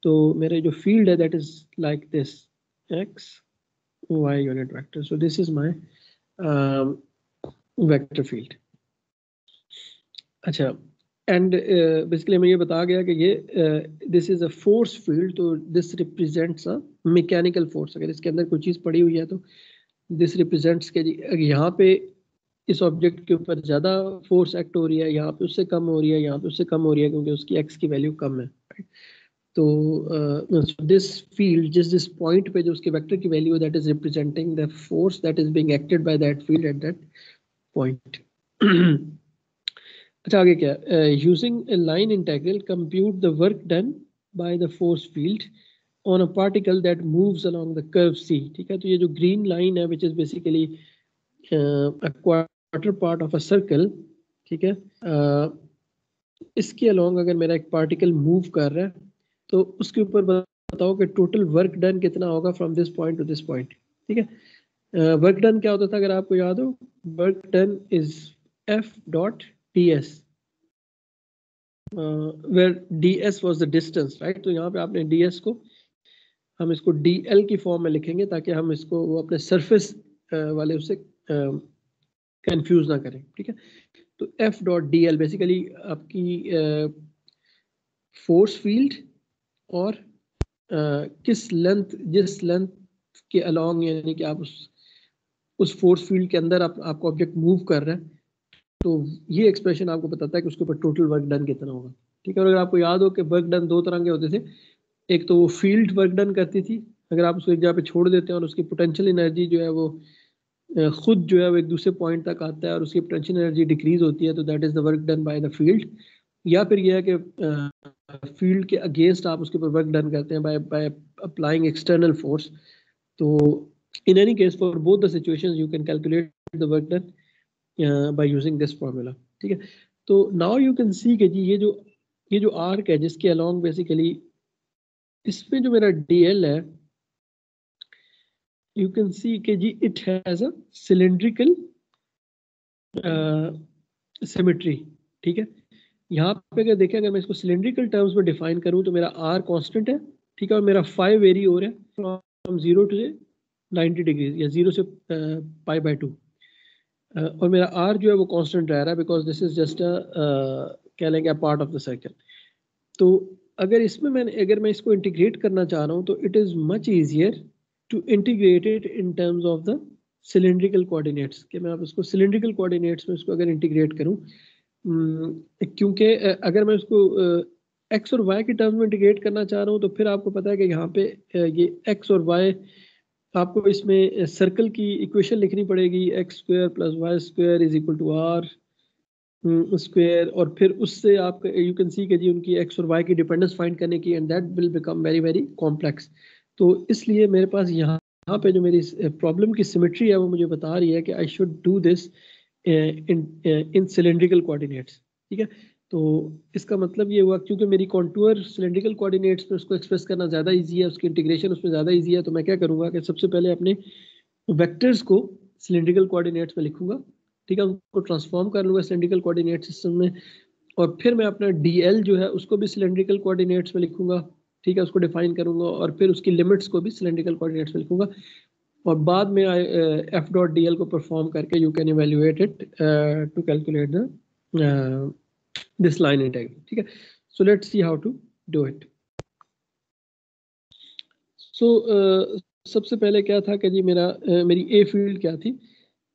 तो मेरे जो फील्ड है that is like this x y unit vector. So this is my vector field. अच्छा, एंड बेसिकली हमें ये बताया गया कि ये this is a force field, तो this represents a mechanical force. अगर इसके अंदर कोई चीज़ पड़ी हुई है तो दिस रिप्रेजेंट्स के यहाँ पे इस ऑब्जेक्ट के ऊपर ज़्यादा फोर्स एक्ट हो रही है, यहाँ पे उससे कम हो रही है, यहाँ पे उससे कम हो रही है क्योंकि उसकी एक्स की वैल्यू कम है। तो दिस फील्ड जिस जिस पॉइंट पे जो उसके वेक्टर की वैल्यू है that is representing the force that is being acted by that field at that point. अच्छा, आगे क्या, using a line integral compute the work done by the force field on a particle that moves along the curve C. ठीक है, तो ये जो green line है which is basically a quarter part of a circle. ठीक है, इसके along अगर मेरा एक पार्टिकल मूव कर रहा है तो उसके ऊपर बताओ कि टोटल वर्क डन कितना होगा from this point two this point. ठीक है, वर्क डन क्या होता था अगर आपको याद हो, work done is F dot ds where ds was the distance, right। तो यहाँ पे आपने ds को हम इसको dl की फॉर्म में लिखेंगे ताकि हम इसको वो अपने सरफेस वाले उससे कंफ्यूज ना करें। ठीक है, तो F डॉट dl बेसिकली आपकी फोर्स फील्ड और किस लेंथ, जिस लेंथ के अलॉन्ग यानी कि आप उस फोर्स फील्ड के अंदर आपको ऑब्जेक्ट मूव कर रहा है, तो ये एक्सप्रेशन आपको बताता है कि उसके ऊपर टोटल वर्क डन कितना होगा। ठीक है, और अगर आपको याद हो कि वर्क डन दो तरह के होते थे, एक तो वो फील्ड वर्क डन करती थी, अगर आप उसको एक जगह पे छोड़ देते हैं और उसकी पोटेंशियल एनर्जी जो है वो खुद जो है वो एक दूसरे पॉइंट तक आता है और उसकी पोटेंशियल एनर्जी डिक्रीज होती है, तो that is the work done by the field. या फिर यह है कि फील्ड के अगेंस्ट आप उसके ऊपर वर्क डन करते हैं by by applying external force. तो in any case for both the situations you can calculate the work done by using this formula. ठीक है, तो नाउ यू कैन सी कि जी ये जो आर्क है जिसके अलोंग बेसिकली इसमें जो मेरा डीएल है, you can see कि जी it has a cylindrical symmetry। ठीक है, यहाँ पे अगर देखें, अगर मैं इसको सिलेंड्रिकल टर्म्स में डिफाइन करूँ तो मेरा r कांस्टेंट है। ठीक है, और मेरा फाई वेरी हो रहा है फ्रॉम 0 टू 90 डिग्रीज या 0 से पाई बाय 2, और मेरा r जो है वो कांस्टेंट रह रहा है बिकॉज दिस इज जस्ट कह लेंगे पार्ट ऑफ द सर्कल। तो अगर मैं इसको इंटीग्रेट करना चाह रहा हूँ तो it is much easier to integrate it in terms of the cylindrical coordinates, कि मैं आप इसको सिलेंड्रिकल कोऑर्डिनेट्स में इसको अगर इंटीग्रेट करूँ, क्योंकि अगर मैं इसको एक्स और वाई के टर्म्स में इंटीग्रेट करना चाह रहा हूँ तो फिर आपको पता है कि यहाँ पे ये एक्स और वाई, आपको इसमें सर्कल की इक्वेशन लिखनी पड़ेगी, x square plus y square is equal to r square, और फिर उससे आप यू कैन सी कि जी उनकी एक्स और वाई की डिपेंडेंस फाइंड करने की, and that will become very very complex. तो इसलिए मेरे पास यहाँ पे जो मेरी प्रॉब्लम की सिमेट्री है वो मुझे बता रही है कि I should do this in cylindrical coordinates. ठीक है, तो इसका मतलब ये हुआ क्योंकि मेरी कॉन्टूर सिलेंड्रिकल कोऑर्डिनेट्स में उसको एक्सप्रेस करना ज़्यादा ईजी है, उसकी इंटीग्रेशन उसमें ज़्यादा ईजी है, तो मैं क्या करूँगा कि सबसे पहले अपने वेक्टर्स को सिलेंड्रिकल कोऑर्डिनेट्स में लिखूंगा। ठीक है, उनको ट्रांसफॉर्म कर लूँगा सिलेंड्रिकल कोऑर्डिनेट सिस्टम में, और फिर मैं अपना डीएल जो है उसको भी सिलेंड्रिकल कोऑर्डिनेट्स में लिखूंगा। ठीक है, उसको डिफाइन करूंगा और फिर उसकी लिमिट्स को भी सिलेंड्रिकल कोऑर्डिनेट्स में लिखूंगा, और बाद में एफ डॉट डी एल को परफॉर्म करके you can evaluate it to calculate the this line integral. ठीक है, so let's see how to do it. So सबसे पहले क्या था कि जी मेरी ए फील्ड क्या थी,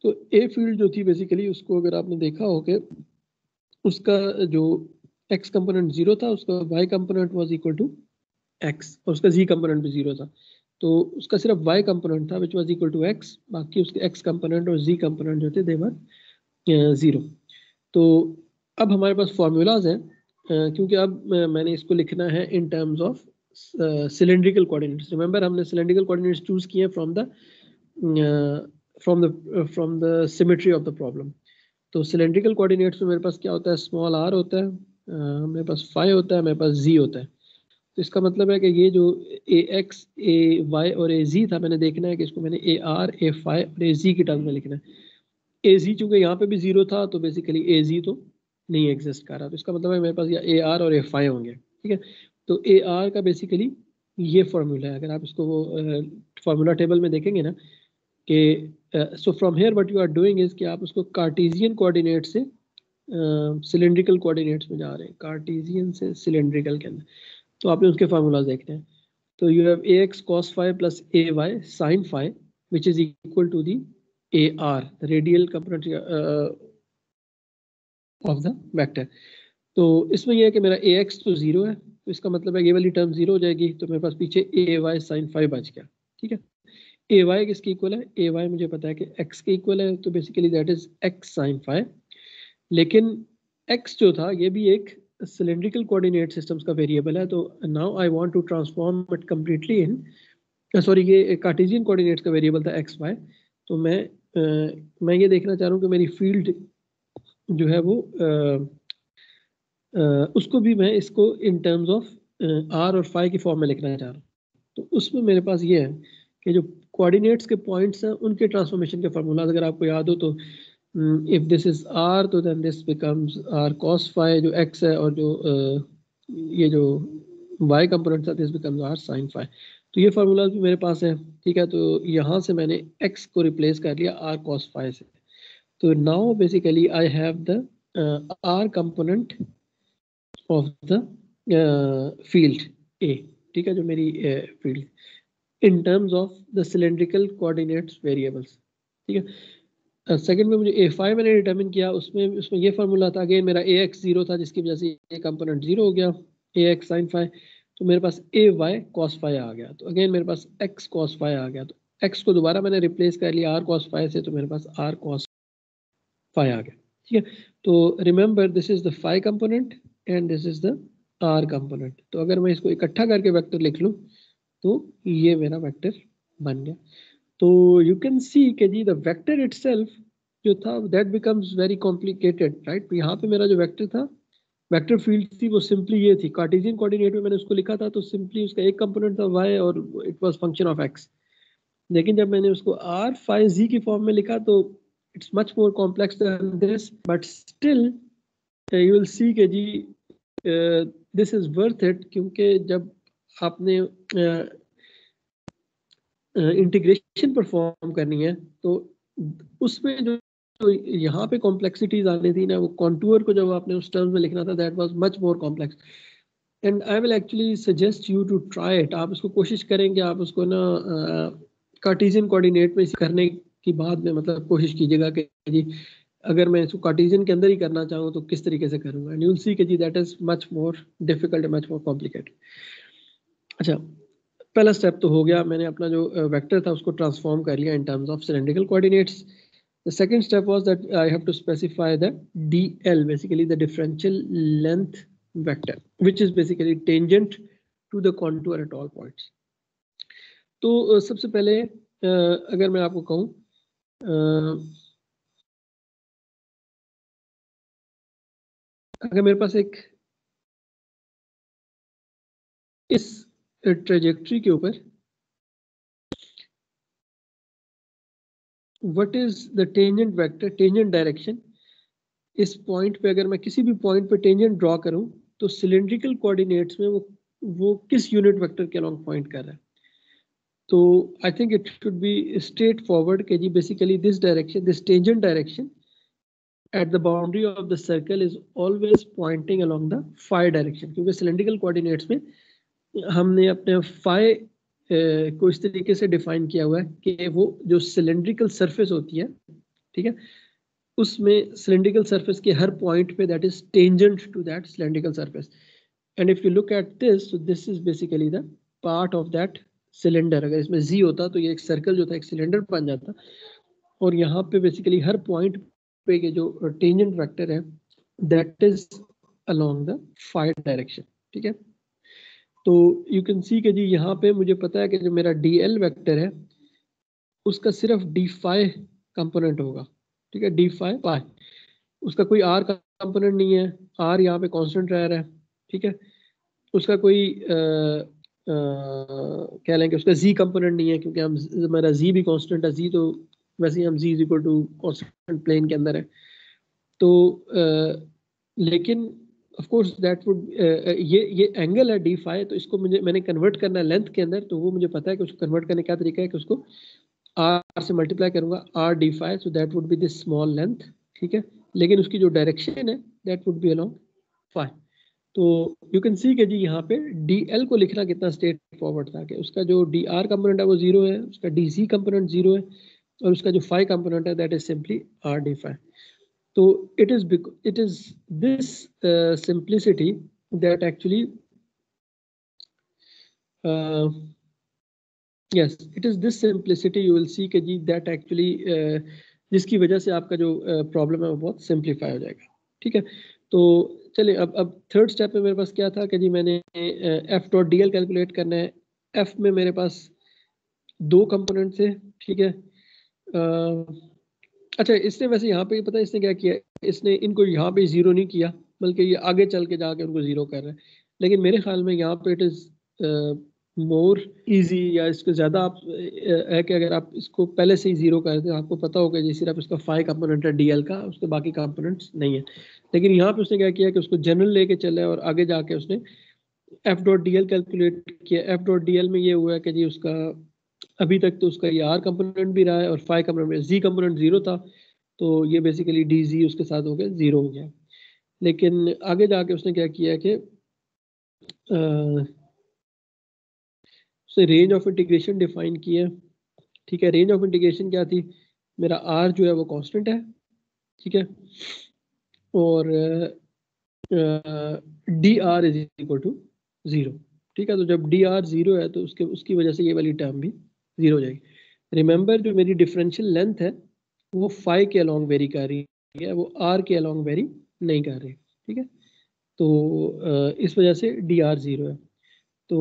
तो ए फील्ड जो थी बेसिकली उसको अगर आपने देखा हो कि उसका जो x कंपोनेंट 0 था, उसका y component was equal to x, और उसका z कंपोनेंट भी 0 था, तो उसका सिर्फ y कंपोनेंट था which was equal to x, बाकी उसके x कंपोनेंट और z कंपोनेंट जो थे दे वर 0। तो अब हमारे पास फॉर्मूलाज हैं, क्योंकि अब मैंने इसको लिखना है इन terms of cylindrical coordinates. Remember हमने सिलेंड्रिकल कोऑर्डिनेट्स चूज किए from the symmetry of the problem. तो सिलेंड्रिकल कोऑर्डिनेट्स में मेरे पास क्या होता है, स्मॉल r होता है, मेरे पास फाई होता है, मेरे पास z होता है। तो इसका मतलब है कि ये जो ए एक्स ए वाई और ए जी था, मैंने देखना है कि इसको मैंने ए आर ए फाई और ए जी की टर्म में लिखना है। ए जी चूंकि यहाँ पे भी 0 था तो बेसिकली ए जी तो नहीं एग्जिस्ट कर रहा, तो इसका मतलब है मेरे पास या ए आर और ए फाई होंगे। ठीक है, तो ए आर का बेसिकली ये फॉर्मूला है, अगर आप इसको फॉर्मूला टेबल में देखेंगे ना कि so from here what you are doing is कि आप उसको कार्टेशियन कोऑर्डिनेट से सिलेंड्रिकल कोऑर्डिनेट्स में जा रहे हैं, कार्टेशियन से सिलेंड्रिकल के अंदर, तो आपने उसके फार्मूलाज देखने हैं। तो you have A x cos phi plus A y sine phi which is equal to the A r radial component of the vector. तो इसमें यह है कि मेरा ए एक्स तो 0 है, तो इसका मतलब है ये वाली टर्म 0 हो जाएगी, तो मेरे पास पीछे ए वाई साइन फाई बच गया। ठीक है, ए वाई किसके इक्वल है, ए वाई मुझे पता है कि एक्स के इक्वल है, तो basically that is x sine phi. लेकिन x जो था ये भी एक सिलेंड्रिकल कोऑर्डिनेट सिस्टम्स का वेरिएबल है, तो now I want to transform it completely in sorry ये कार्टेशियन कोऑर्डिनेट्स का वेरिएबल था x y। तो मैं ये देखना चाह रहा हूँ कि मेरी फील्ड जो है वो उसको भी मैं इसको इन टर्म्स ऑफ r और फाई की फॉर्म में लिखना चाह रहा हूँ। तो उसमें मेरे पास ये है कि जो कोऑर्डिनेट्स के पॉइंट्स हैं उनके ट्रांसफॉर्मेशन के फार्मूला अगर आपको याद हो तो if this is r तो then this becomes r cos phi जो x है, और जो ये जो y कंपोनेंट था this becomes r sin phi। तो ये फार्मूला भी मेरे पास है। ठीक है, तो यहाँ से मैंने x को रिप्लेस कर लिया r cos phi से। तो now basically I have the r component of the field a। ठीक है, जो मेरी field in terms of the cylindrical coordinates variables. ठीक है, सेकंड में मुझे ए फाई मैंने डिटरमिन किया, उसमें ये फार्मूला था, अगेन मेरा ए एक्स 0 था जिसकी वजह से ए कंपोनेंट 0 हो गया, ए एक्स साइन फाई। तो मेरे पास ए वाई कॉस फाई आ गया, तो अगेन मेरे पास एक्स कॉस फाई आ गया। तो x को दोबारा मैंने रिप्लेस कर लिया r cos phi से, तो मेरे पास r cos phi आ गया, ठीक है। तो remember this is the phi component and this is the r component. तो अगर मैं इसको इकट्ठा करके वेक्टर लिख लूँ तो ये मेरा वेक्टर बन गया। तो यू कैन सी कि जी द वेक्टर इटसेल्फ जो था that becomes very complicated, right. यहाँ पे मेरा जो वेक्टर था, वेक्टर फील्ड थी, वो सिंपली ये थी। कार्टेशियन कोऑर्डिनेट में मैंने उसको लिखा था तो सिंपली उसका एक कंपोनेंट था y और it was function of x। लेकिन जब मैंने उसको r phi z की फॉर्म में लिखा तो it's much more complex than this, but still you will see के जी दिस इज वर्थ इट, क्योंकि जब आपने इंटीग्रेशन परफॉर्म करनी है तो उसमें जो यहाँ पे कॉम्प्लेक्सिटीज आनी थी ना, वो कॉन्टूर को जब आपने उस टर्म्स में लिखना था, that was much more complex and I will actually suggest you to try it. आप उसको कोशिश करेंगे, आप उसको ना कार्टेशियन कोऑर्डिनेट में करने की बाद में मतलब कोशिश कीजिएगा कि जी अगर मैं इसको कार्टेशियन के अंदर ही करना चाहूँ तो किस तरीके से करूँगा, एंड यू विल सी कि जी that is much more difficult, much more complicated. अच्छा, पहला स्टेप तो हो गया, मैंने अपना जो वेक्टर था उसको ट्रांसफॉर्म कर लिया इन terms of cylindrical coordinates. The second step was that I have to specify the DL, basically the differential length vector, which is basically tangent to the contour at all points. तो सबसे पहले अगर मैं आपको कहूँ अगर मेरे पास एक इस ट्रेजेक्ट्री के ऊपर what is the tangent vector, tangent direction, इस पॉइंट पे अगर मैं किसी भी पॉइंट पे टेंजेंट ड्रॉ करूं तो सिलेंड्रिकल कोऑर्डिनेट्स में वो किस यूनिट वेक्टर के अलोंग पॉइंट कर रहा है। तो I think it should be straightforward कि जी basically this direction, this tangent direction at the boundary of the circle is always pointing along the phi direction, क्योंकि सिलेंड्रिकल कोऑर्डिनेट्स में हमने अपने phi को इस तरीके से डिफाइन किया हुआ है कि वो जो सिलेंड्रिकल सरफेस होती है, ठीक है, उसमें सिलेंड्रिकल सरफेस के हर पॉइंट पे that is tangent to that cylindrical surface. And if you look at this, so this is basically the part of that cylinder. अगर इसमें जी होता तो ये एक सर्कल जो था एक सिलेंडर बन जाता, और यहाँ पे बेसिकली हर पॉइंट पे के जो टेंजेंट वेक्टर है that is along the phi direction, ठीक है। तो यू कैन सी कि जी यहाँ पे मुझे पता है कि जो मेरा डी एल वैक्टर है उसका सिर्फ डी फाई कंपोनेंट होगा, ठीक है, डी फाई पाई, उसका कोई आर कंपोनेंट नहीं है, आर यहाँ पे कांस्टेंट रह रहा है, ठीक है। उसका कोई क्या लेंगे, उसका जी कंपोनेंट नहीं है, क्योंकि हम हमारा जी भी कांस्टेंट है, जी तो वैसे ही हम Z is equal to constant plane के अंदर है। तो लेकिन ऑफ कोर्स दैट वुड ये एंगल है डी फाई, तो इसको मैंने कन्वर्ट करना है लेंथ के अंदर, तो वो मुझे पता है कि उसको कन्वर्ट करने का तरीका है कि उसको आर से मल्टीप्लाई करूंगा, r d phi, so that would be this small length, ठीक है। लेकिन उसकी जो डायरेक्शन है that would be along phi. तो यू कैन सी कि जी यहाँ पे डी एल को लिखना कितना स्ट्रेट फॉरवर्ड था कि उसका जो डी आर कंपोनेंट है वो जीरो है, उसका डी सी कंपोनेंट जीरो है, और उसका जो फाई कंपोनेंट है that is simply r d phi. तो it is this simplicity that actually yes, it is this simplicity you will see कि जी that actually जिसकी वजह से आपका जो प्रॉब्लम है वो बहुत सिंप्लीफाई हो जाएगा, ठीक है। तो चलिए अब थर्ड स्टेप में मेरे पास क्या था कि जी मैंने F dot D l calculate करना है। एफ में मेरे पास दो कंपोनेंट थे, ठीक है। अच्छा, इसने वैसे यहाँ पे पता है इसने क्या किया, इसने इनको यहाँ पे जीरो नहीं किया, बल्कि ये आगे चल के जाके उनको जीरो कर रहा है। लेकिन मेरे ख्याल में यहाँ पे इट इज मोर इजी, या इसको ज़्यादा आप है कि अगर आप इसको पहले से ही जीरो कर दें, आपको पता होगा जी सिर्फ इसका फाई कंपोनेंट है डीएल का, उसके बाकी कंपोनेंट्स नहीं है। लेकिन यहाँ पे उसने क्या किया कि उसको जनरल लेके चला और आगे जाके उसने F dot D l calculate किया। एफ डॉट डी एल में ये हुआ है कि जी उसका अभी तक तो उसका ये आर कंपोनेंट भी रहा है और फाई कंपोनेंट, जी कंपोनेंट जीरो था, तो ये बेसिकली डी जी उसके साथ हो गया जीरो हो गया। लेकिन आगे जाके उसने क्या किया कि उसने रेंज ऑफ इंटीग्रेशन डिफाइन किया, ठीक है। रेंज ऑफ इंटीग्रेशन क्या थी, मेरा आर जो है वो कांस्टेंट है, ठीक है, और d r is equal to zero, ठीक है। तो जब डी आर जीरो है तो उसकी वजह से ये वाली टर्म भी जीरो हो जाएगी। रिमेंबर जो मेरी डिफरेंशियल लेंथ है वो फाई के अलोंग वेरी कर रही है, वो आर के अलोंग वेरी नहीं कर रही, ठीक है। तो इस वजह से डी आर 0 है। तो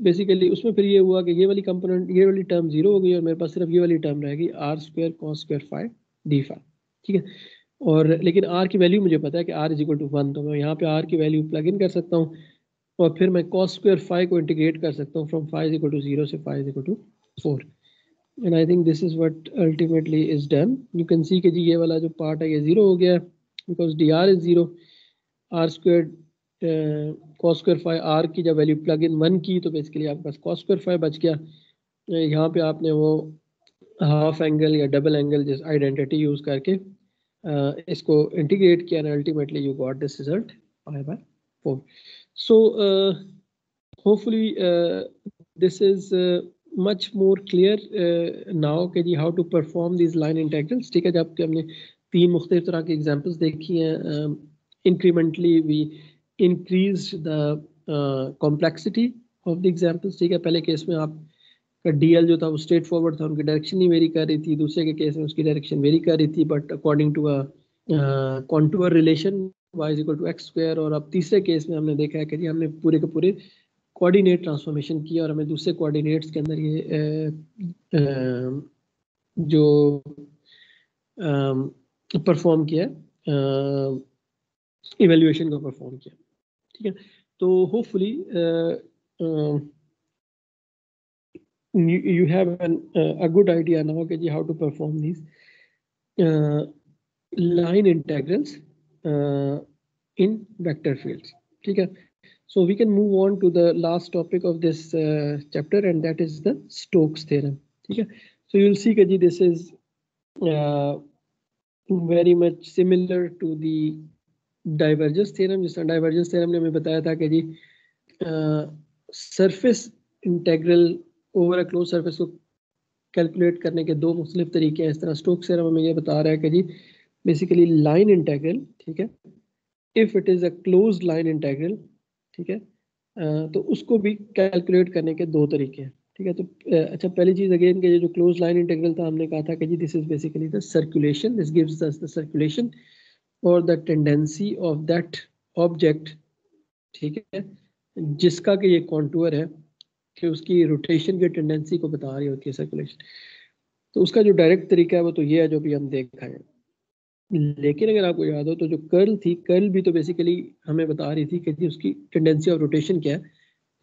बेसिकली उसमें फिर ये हुआ कि ये वाली कंपोनेंट, ये वाली टर्म 0 हो गई और मेरे पास सिर्फ ये वाली टर्म रहेगी r square cos square phi d phi, ठीक है। और लेकिन आर की वैल्यू मुझे पता है कि आर इज इक्वल टू 1, तो मैं यहाँ पे आर की वैल्यू प्लग इन कर सकता हूँ और फिर मैं कॉस स्क्वायर फाई को इंटीग्रेट कर सकता हूँ from phi is equal to 0 से phi is equal to 4। And I think this is what ultimately is done. You can see कि जी ये वाला जो पार्ट है ये 0 हो गया because d r is 0। R square cos square phi r की जब वैल्यू प्लग इन 1 की तो बेसिकली आपके पास कॉस स्क्वायर फाई बच गया। यहाँ पे आपने वो हाफ एंगल या डबल एंगल जिस आइडेंटिटी यूज करके इसको इंटीग्रेट किया, ultimately you got this result pi by 4। So hopefully this is much more clear now कि जी how to perform this line integrals, ठीक है। जब हमने 3 मुख्तलिफ तरह की एग्जांपल्स देखी हैं, incrementally we increase the complexity of the examples, ठीक है। पहले केस में आप का डीएल जो था वो स्ट्रेट फॉरवर्ड था, उनकी डायरेक्शन नहीं वेरी कर रही थी। दूसरे के केस में उसकी डायरेक्शन वेरी कर रही थी but according to a contour relation y is equal to x square. और अब तीसरे केस में हमने देखा है कि जी हमने पूरे के पूरे कोऑर्डिनेट ट्रांसफॉर्मेशन किया और हमें दूसरे कोऑर्डिनेट्स के अंदर ये जो परफॉर्म किया इवेल्युएशन को परफॉर्म किया, ठीक है। तो hopefully you have a good idea now कि how to perform these line integrals in vector fields, ठीक है। So we can move on to the last topic of this chapter and that is the Stokes theorem, ठीक है। So you'll see कि this is very much similar to the divergence theorem। जिस divergence theorem ने हमें बताया था कि जी surface integral over a close surface को कैलकुलेट करने के 2 मुख्तलिफ तरीके हैं। इस तरह स्टोक्स थ्योरम हमें ये बता रहा है कि जी बेसिकली लाइन इंटेग्रल, ठीक है, if it is a closed line integral, ठीक है, तो उसको भी कैलकुलेट करने के 2 तरीके हैं, ठीक है। तो अच्छा, पहली चीज अगेन कि ये जो क्लोज लाइन इंटेग्रल था हमने कहा था कि जी this is basically the circulation, this gives us the circulation और the tendency of that object, ठीक है, जिसका कि ये कॉन्टूर है कि उसकी रोटेशन की टेंडेंसी को बता रही होती है सर्कुलेशन। तो उसका जो डायरेक्ट तरीका है वो तो ये है जो भी हम देख रहे हैं। लेकिन अगर आपको याद हो तो जो कर्ल थी, कर्ल भी तो बेसिकली हमें बता रही थी कि उसकी टेंडेंसी ऑफ रोटेशन क्या है।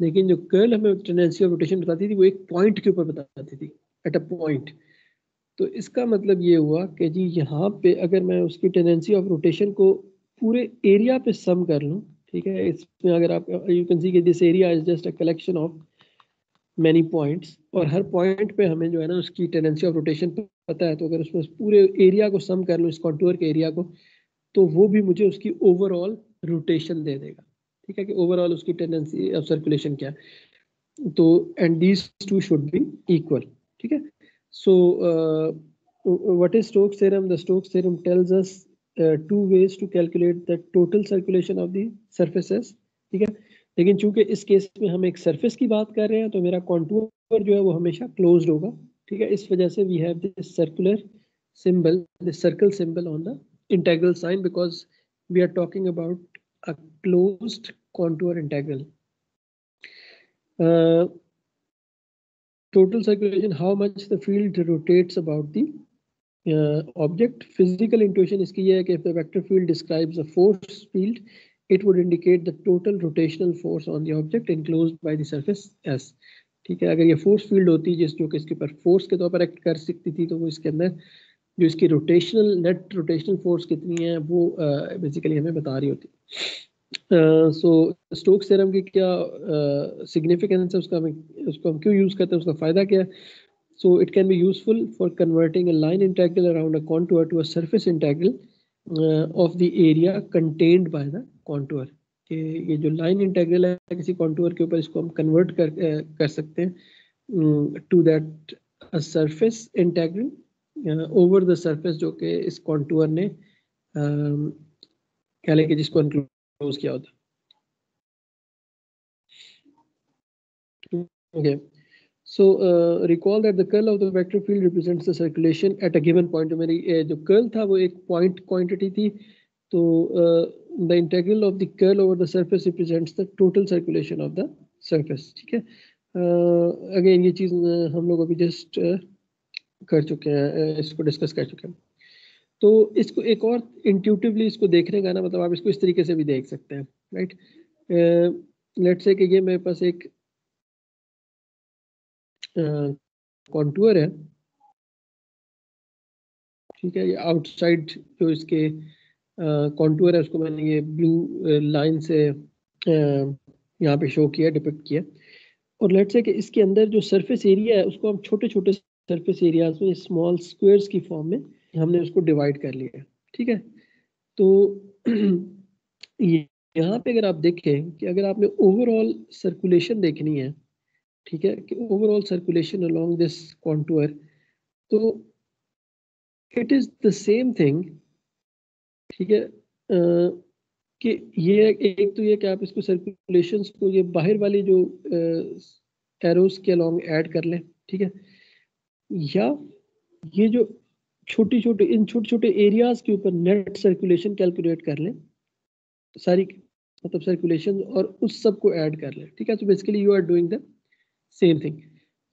लेकिन जो कर्ल हमें टेंडेंसी ऑफ रोटेशन बताती थी वो एक पॉइंट के ऊपर बताती थी, एट अ पॉइंट। तो इसका मतलब ये हुआ कि जी यहाँ पे अगर मैं उसकी टेंडेंसी ऑफ रोटेशन को पूरे एरिया पे सम कर लूँ, ठीक है, इसमें अगर आप यू कैन सी कि this area is just a collection of many points और हर पॉइंट पे हमें जो है ना उसकी टेंडेंसी ऑफ रोटेशन पता है। तो अगर उसमें पूरे एरिया को सम कर लूँ, इस कॉन्टूर के एरिया को, तो वो भी मुझे उसकी ओवरऑल रोटेशन दे देगा, ठीक है, कि ओवरऑल उसकी टेंडेंसी ऑफ सर्कुलेशन क्या है। तो and these two should be equal, ठीक है। So what is Stokes theorem? The Stokes theorem tells us 2 ways to calculate the total circulation of the surfaces, ठीक है। लेकिन चूंकि इस केस में हम एक सरफेस की बात कर रहे हैं तो मेरा कॉन्टूर जो है वो हमेशा क्लोज्ड होगा, ठीक है। इस वजह से we have this circular symbol, the circle symbol on the integral sign because we are talking about a closed contour integral. Total circulation, how much the field rotates about the object. Physical intuition इसकी ये है कि if the vector field describes a force field, it would indicate the total rotational force on the object enclosed by the surface S, ठीक है। अगर ये force field होती जिस जो कि इसके ऊपर फोर्स के तौर पर एक्ट कर सकती थी तो वो इसके अंदर जो इसकी रोटेशनल नेट रोटेशनल फोर्स कितनी है वो बेसिकली हमें बता रही होती। सो स्टोक्स थ्योरम की क्या सिग्निफिकेंस है, उसको हम क्यों यूज करते हैं, उसका फायदा क्या है? So it can be useful for converting a line integral around a contour to a surface integral of the area contained by the contour. कि ये जो लाइन इंटेग्रल है किसी कॉन्टूर के ऊपर, इसको हम कन्वर्ट कर सकते हैं to that a surface integral over the surface जो कि इस कॉन्टूर ने कह लें कि जिसको एनक्लोज किया होता। Okay, So recall that the curl of the vector field represents the circulation at a given point. तो मेरी जो curl था वो एक point quantity थी, तो the integral of the curl over the surface represents the total circulation of the surface. ठीक है, again ये चीज हम लोग अभी just कर चुके हैं, इसको डिस्कस कर चुके हैं. तो इसको एक और इंट्यूटिवली इसको देखने का ना, मतलब आप इसको इस तरीके से भी देख सकते हैं, राइट. लेट्स से कि ये मेरे पास एक कॉन्टूर है, ठीक है. ये आउटसाइड जो इसके कॉन्टूर है उसको मैंने ये ब्लू लाइन से यहाँ पे शो किया, डिपिक्ट किया. और लेट्स से कि इसके अंदर जो सरफेस एरिया है उसको हम छोटे छोटे सरफेस एरियाज में स्मॉल स्क्वायर्स की फॉर्म में हमने उसको डिवाइड कर लिया, ठीक है. तो यहाँ पे अगर आप देखें कि अगर आपने ओवरऑल सर्कुलेशन देखनी है, ठीक है, कि overall circulation along this contour, तो it is the same thing, ठीक है. कि ये एक तो ये कि आप इसको सर्कुलेशंस को ये बाहर वाली जो एरोस के अलोंग ऐड कर लें, ठीक है, या ये जो छोटी छोटी इन छोटे छोटे एरियाज के ऊपर नेट सर्कुलेशन कैलकुलेट कर लें, सारी मतलब सर्कुलेशन, और उस सब को ऐड कर लें, ठीक है. तो basically you are doing the same thing.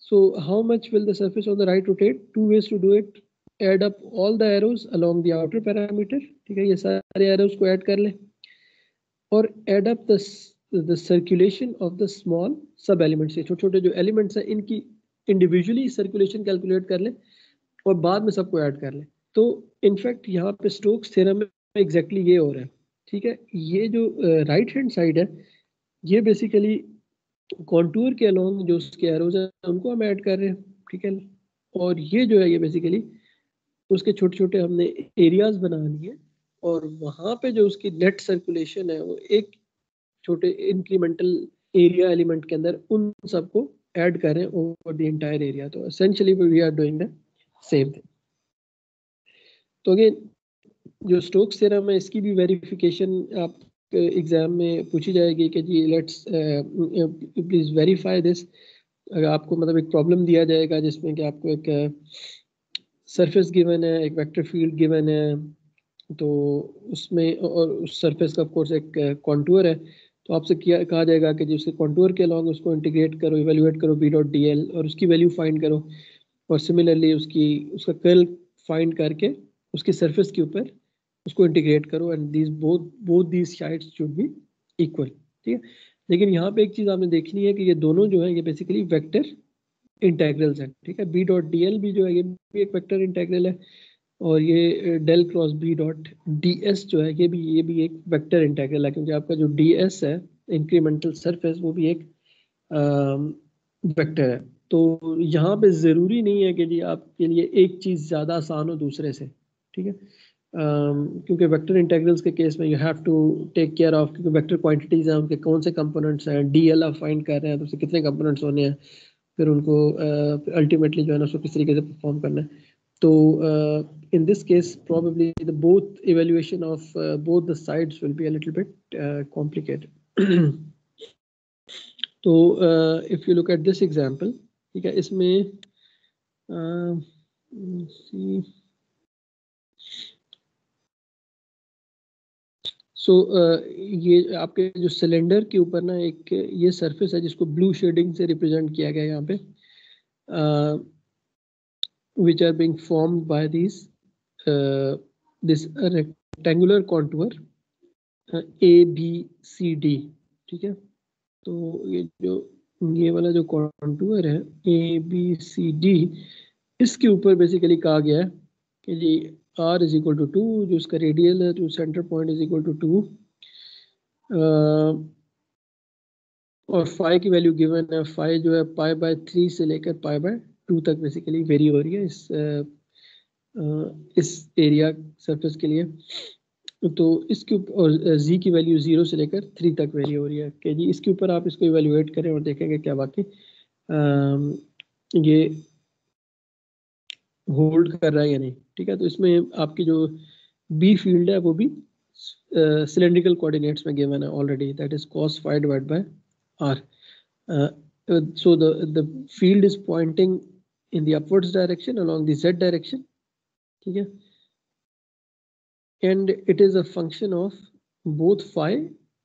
So how much will the surface on the right rotate? Two ways to do it. Add up all the arrows along the outer parameter, ठीक है, ये सारे arrows को add कर लें, और add up the circulation of the small सब elements, ये छोटे छोटे जो elements हैं इनकी individually circulation calculate कर लें और बाद में सबको ऐड कर लें. तो इनफैक्ट यहाँ पे स्टोक्स थ्योरम में एग्जैक्टली ये हो रहा है, ठीक है. ये जो राइट हैंड साइड है ये बेसिकली कॉन्टूर के अलोंग जो उसके एरोज हैं उनको हम ऐड कर रहे हैं, ठीक है. और ये जो है ये बेसिकली उसके छोटे छोटे हमने एरियाज बना लिए, और वहाँ पे जो उसकी नेट सर्कुलेशन है वो एक छोटे इंक्रीमेंटल एरिया एलिमेंट के अंदर उन सबको ऐड करें ओवर द एंटायर एरिया. तो essentially we are doing the same thing. तो अगेन जो स्टोक्स थ्योरम है इसकी भी वेरिफिकेशन आप एग्जाम में पूछी जाएगी कि जी लेट्स प्लीज वेरीफाई दिस. अगर आपको मतलब एक प्रॉब्लम दिया जाएगा जिसमें कि आपको एक सरफेस गिवन है, एक वेक्टर फील्ड गिवन है, तो उसमें और उस सरफेस का ऑफ कोर्स एक कॉन्टूर है, तो आपसे कहा जाएगा कि जिसके कॉन्टूर के अलॉन्ग उसको इंटीग्रेट करो, इवेल्युएट करो बी डॉट डी एल और उसकी वैल्यू फाइंड करो, और सिमिलरली उसका कर्ल फाइंड करके उसकी सरफेस के ऊपर उसको इंटीग्रेट करो, and these both these sides should be equal, ठीक है. लेकिन यहाँ पे एक चीज आपने देखनी है कि ये दोनों जो है ये बेसिकली वेक्टर इंटेग्रल्स हैं, ठीक है. बी डॉट डी एल भी जो है ये भी एक वेक्टर इंटेग्रल है, और ये del cross B dot d s जो है ये भी एक वेक्टर इंटेग्रल है, क्योंकि आपका जो डी एस है इंक्रीमेंटल सरफेस वो भी एक वेक्टर है. तो यहाँ पे ज़रूरी नहीं है कि जी आपके लिए एक चीज़ ज़्यादा आसान हो दूसरे से, ठीक है. क्योंकि वेक्टर इंटेग्रल्स के केस में you have to take care of, क्योंकि वेक्टर क्वांटिटीज हैं उनके कौन से कंपोनेंट्स हैं, डी एल आप फाइंड कर रहे हैं तो उससे कितने कंपोनेंट्स होने हैं, फिर उनको अल्टीमेटली जो है ना उसको किस तरीके से परफॉर्म करना है. तो in this case probably the both evaluation of both the sides will be a little bit complicated. तो if you look at this example, ठीक है, इसमें see, so ये आपके जो सिलेंडर के ऊपर ना एक ये सरफेस है जिसको ब्लू शेडिंग से रिप्रेजेंट किया गया यहाँ पे, which are being formed by these this rectangular contour A B C D, ठीक है. तो ये वाला जो कॉन्टूर है A B C D, इसके ऊपर बेसिकली कहा गया है कि जी R इज इक्वल टू 2, जो इसका रेडियल है, तो centre point is equal to 2, और फाई की वैल्यू गिवन है, फाई जो है पाई बाय 3 से लेकर पाई बाय 2 तक बेसिकली वेरी हो रही है इस एरिया सरफेस के लिए. तो इसके ऊपर जी की वैल्यू 0 से लेकर 3 तक वेरी हो रही है कि जी इसके ऊपर आप इसको इवेल्युएट करें और देखेंगे क्या वाकई ये होल्ड कर रहा है या नहीं, ठीक है. तो इसमें आपकी जो बी फील्ड है वो भी सिलेंड्रिकल कोऑर्डिनेट्स में गिवन है already, that is cos phi divide by r. so the field is pointing in the upwards direction along the z direction, ठीक है, and it is a function of both phi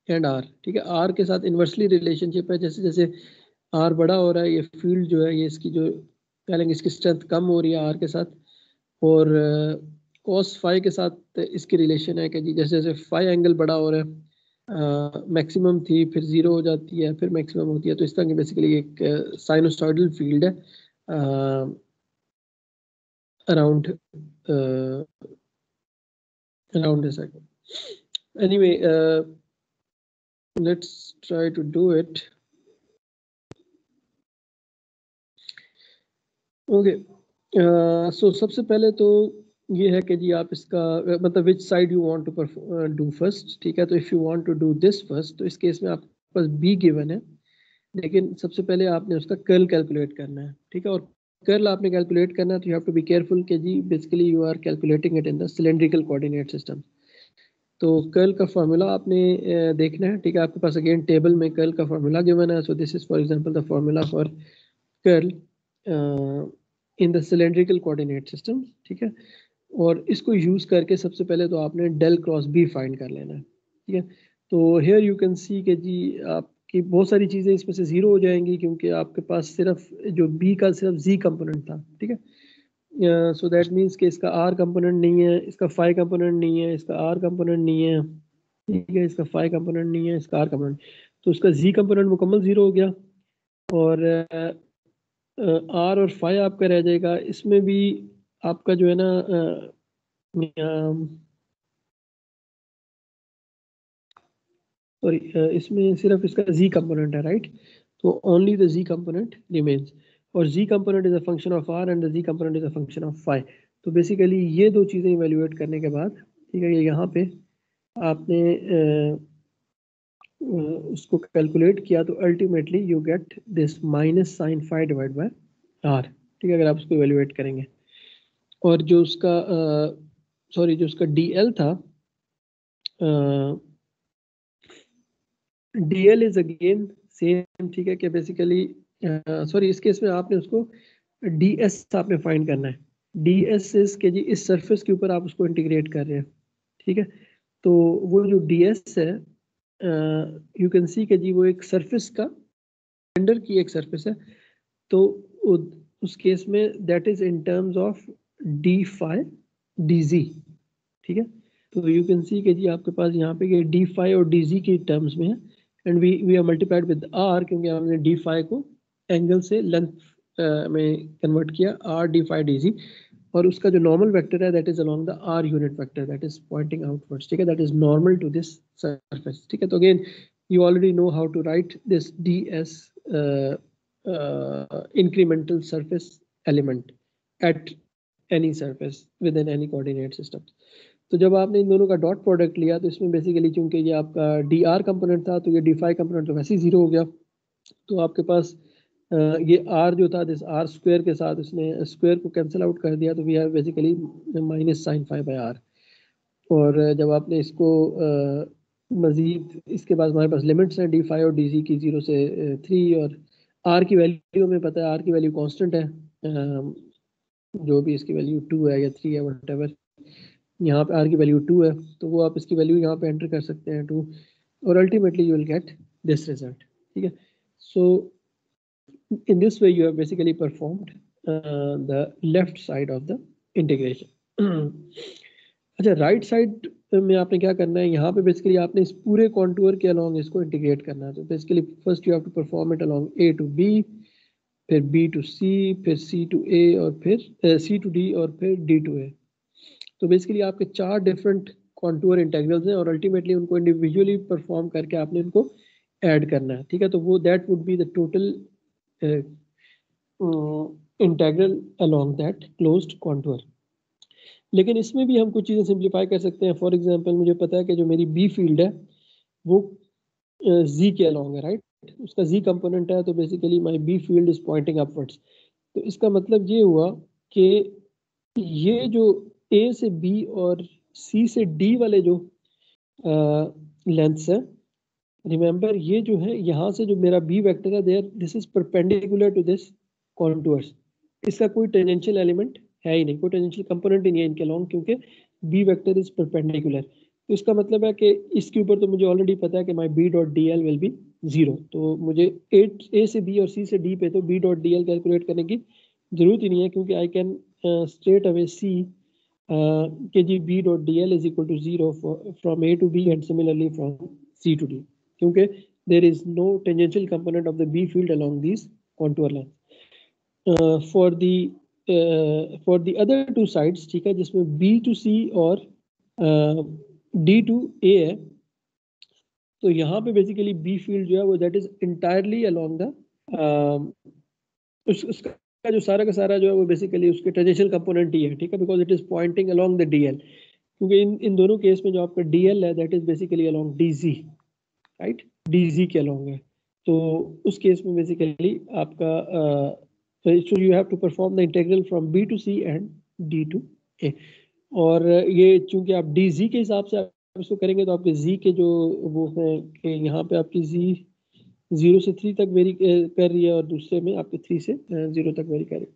and r, ठीक है। r के साथ inversely relationship है, जैसे जैसे r बड़ा हो रहा है ये फील्ड जो है ये इसकी जो कह लेंगे इसकी स्ट्रेंथ कम हो रही है r के साथ, और cos phi के साथ इसकी रिलेशन है कि जी जैसे जैसे phi एंगल बड़ा हो रहा है, मैक्सिमम थी फिर जीरो हो जाती है फिर मैक्सिमम होती है, तो इस तरह की बेसिकली एक साइनोसॉइडल फील्ड है around around a second. Anyway, let's try to do it. Okay, so सबसे पहले तो ये है कि जी आप इसका मतलब which side you want to do first, ठीक है। तो if you want to do this first, तो इस केस में आपके पास b given है, लेकिन सबसे पहले आपने उसका कर्ल कैलकुलेट करना है, ठीक है। और कर्ल आपने कैलकुलेट करना है तो you have to be careful कि जी basically you are calculating it in the cylindrical coordinate system. तो कर्ल का फार्मूला आपने देखना है, ठीक है। आपके पास अगेन टेबल में कर्ल का फार्मूला गिवन है, so this is for example the formula for curl in the cylindrical coordinate system, ठीक है। और इसको यूज करके सबसे पहले तो आपने डेल क्रॉस बी फाइंड कर लेना है, ठीक है। तो हियर यू कैन सी कि जी आपकी बहुत सारी चीजें इसमें से जीरो हो जाएंगी क्योंकि आपके पास सिर्फ जो बी का सिर्फ जी कंपोनेंट था, ठीक है। सो दैट मीन्स कि इसका आर कंपोनेंट नहीं है, इसका फाई कंपोनेंट नहीं है, इसका आर कंपोनेंट नहीं है, ठीक है, इसका फाई कंपोनेंट नहीं है, इसका आर कंपोनेंट, तो उसका जी कंपोनेंट मुकम्मल जीरो हो गया। और आर और फाई आपका रह जाएगा, इसमें भी आपका जो है ना सॉरी इसमें सिर्फ इसका जी कंपोनेंट है, राइट। तो only the Z component remains, और Z component is a function of R and the Z component is a function of phi. तो बेसिकली ये दो चीज़ें इवेल्युएट करने के बाद, ठीक है, यहाँ पे आपने उसको कैलकुलेट किया तो ultimately you get this minus sine phi divide by r, ठीक है, अगर आप उसको इवेल्युएट करेंगे। और जो उसका सॉरी जो उसका डी एल था, D l is again same, ठीक है, कि बेसिकली सॉरी इस केस में आपने उसको डी एस आपने फाइंड करना है। डी एस इज के जी इस सरफेस के ऊपर आप उसको इंटीग्रेट कर रहे हैं, ठीक है। तो वो जो डी एस है यू कैन सी कि जी वो एक सरफेस का सिलेंडर की एक सरफेस है, तो उस केस में that is in terms of d phi d z, ठीक है। तो यू कैन सी कि जी आपके पास यहाँ पे ये डी फाई और डी जी की टर्म्स में है, and we are multiplied with r क्योंकि हमने डी फाई को एंगल से लेंथ में कन्वर्ट किया, r d phi d z, और उसका जो नॉर्मल वेक्टर है that is along the r unit vector that is pointing outwards, ठीक है, that is normal to this surface, ठीक है। तो again you already know how to write this ds incremental surface element at any surface within any coordinate system। तो जब आपने इन दोनों का डॉट प्रोडक्ट लिया तो इसमें बेसिकली चूंकि ये आपका डी आर कंपोनेंट था तो ये डी फाई कंपोनेंट तो वैसे ही जीरो हो गया, तो आपके पास ये आर जो था दिस आर स्क्वायर के साथ इसने स्क्वायर को कैंसिल आउट कर दिया, तो we have basically minus sine phi by r. और जब आपने इसको मजीद इसके बाद हमारे पास लिमिट्स हैं डी फाई और डी जी की 0 से 3, और आर की वैल्यू में पता है आर की वैल्यू कांस्टेंट है, जो भी इसकी वैल्यू 2 है या 3 है व्हाटएवर, यहाँ पे आर की वैल्यू 2 है तो वो आप इसकी वैल्यू यहाँ पे एंटर कर सकते हैं 2, और ultimately you will get this result, ठीक है। So in this way you have basically performed the left side of the integration. अच्छा, राइट साइड में आपने क्या करना है, यहाँ पे बेसिकली आपने इस पूरे कॉन्टूर के अलोंग इसको इंटीग्रेट करना है। तो basically first you have to perform it along a to b, फिर बी टू सी, फिर सी टू ए, और फिर सी टू डी, और फिर डी टू ए। तो बेसिकली आपके 4 डिफरेंट कॉन्टूर इंटीग्रल्स हैं और अल्टीमेटली उनको इंडिविजुअली परफॉर्म करके आपने उनको ऐड करना है, ठीक है। तो वो that would be the total integral along that closed contour. लेकिन इसमें भी हम कुछ चीज़ें सिंप्लीफाई कर सकते हैं। फॉर एग्जांपल मुझे पता है कि जो मेरी बी फील्ड है वो जी के अलोंग है, राइट, उसका जी कंपोनेंट है, तो basically my b field is pointing upwards. तो इसका मतलब ये हुआ कि ये जो ए से बी और सी से डी वाले जो लेंथ्स हैं रिमेंबर ये जो है यहाँ से जो मेरा बी वेक्टर है there this is perpendicular to this contours, इसका कोई टेंजेंशियल एलिमेंट है ही नहीं, कोई टेंजेंशियल कंपोनेंट ही नहीं है इनके अलोंग, क्योंकि बी वेक्टर इज परपेंडिकुलर। तो इसका मतलब है कि इसके ऊपर तो मुझे ऑलरेडी पता है कि my B dot D L will be 0। तो मुझे ए से बी और सी से डी पे तो b dot D l calculate करने की जरूरत ही नहीं है, क्योंकि I can straight away see कि जी b dot D l is equal to 0 from a to b and similarly from c to d, क्योंकि there is no tangential component of the B field along these contour lines. For the other two sides, ठीक है, जिसमें B to C और D to A है, तो यहाँ पे basically B field जो है वो that is entirely along the उसका जो सारा का सारा जो है वो बेसिकली उसके टेंजेंशियल कंपोनेंट ही है, ठीक है, because it is pointing along the DL, क्योंकि इन दोनों केस में जो आपका DL है that is basically along DZ, right, DZ के अलोंग है। तो उस केस में बेसिकली आपका so you have to perform the integral from B to C and D to A। और ये चूंकि आप DZ के हिसाब से आप इसको करेंगे तो आपके Z के जो वो है कि यहाँ पे आपकी Z 0 से 3 तक वेरी कर रही है और दूसरे में आपके 3 से 0 तक वेरी कर रही है।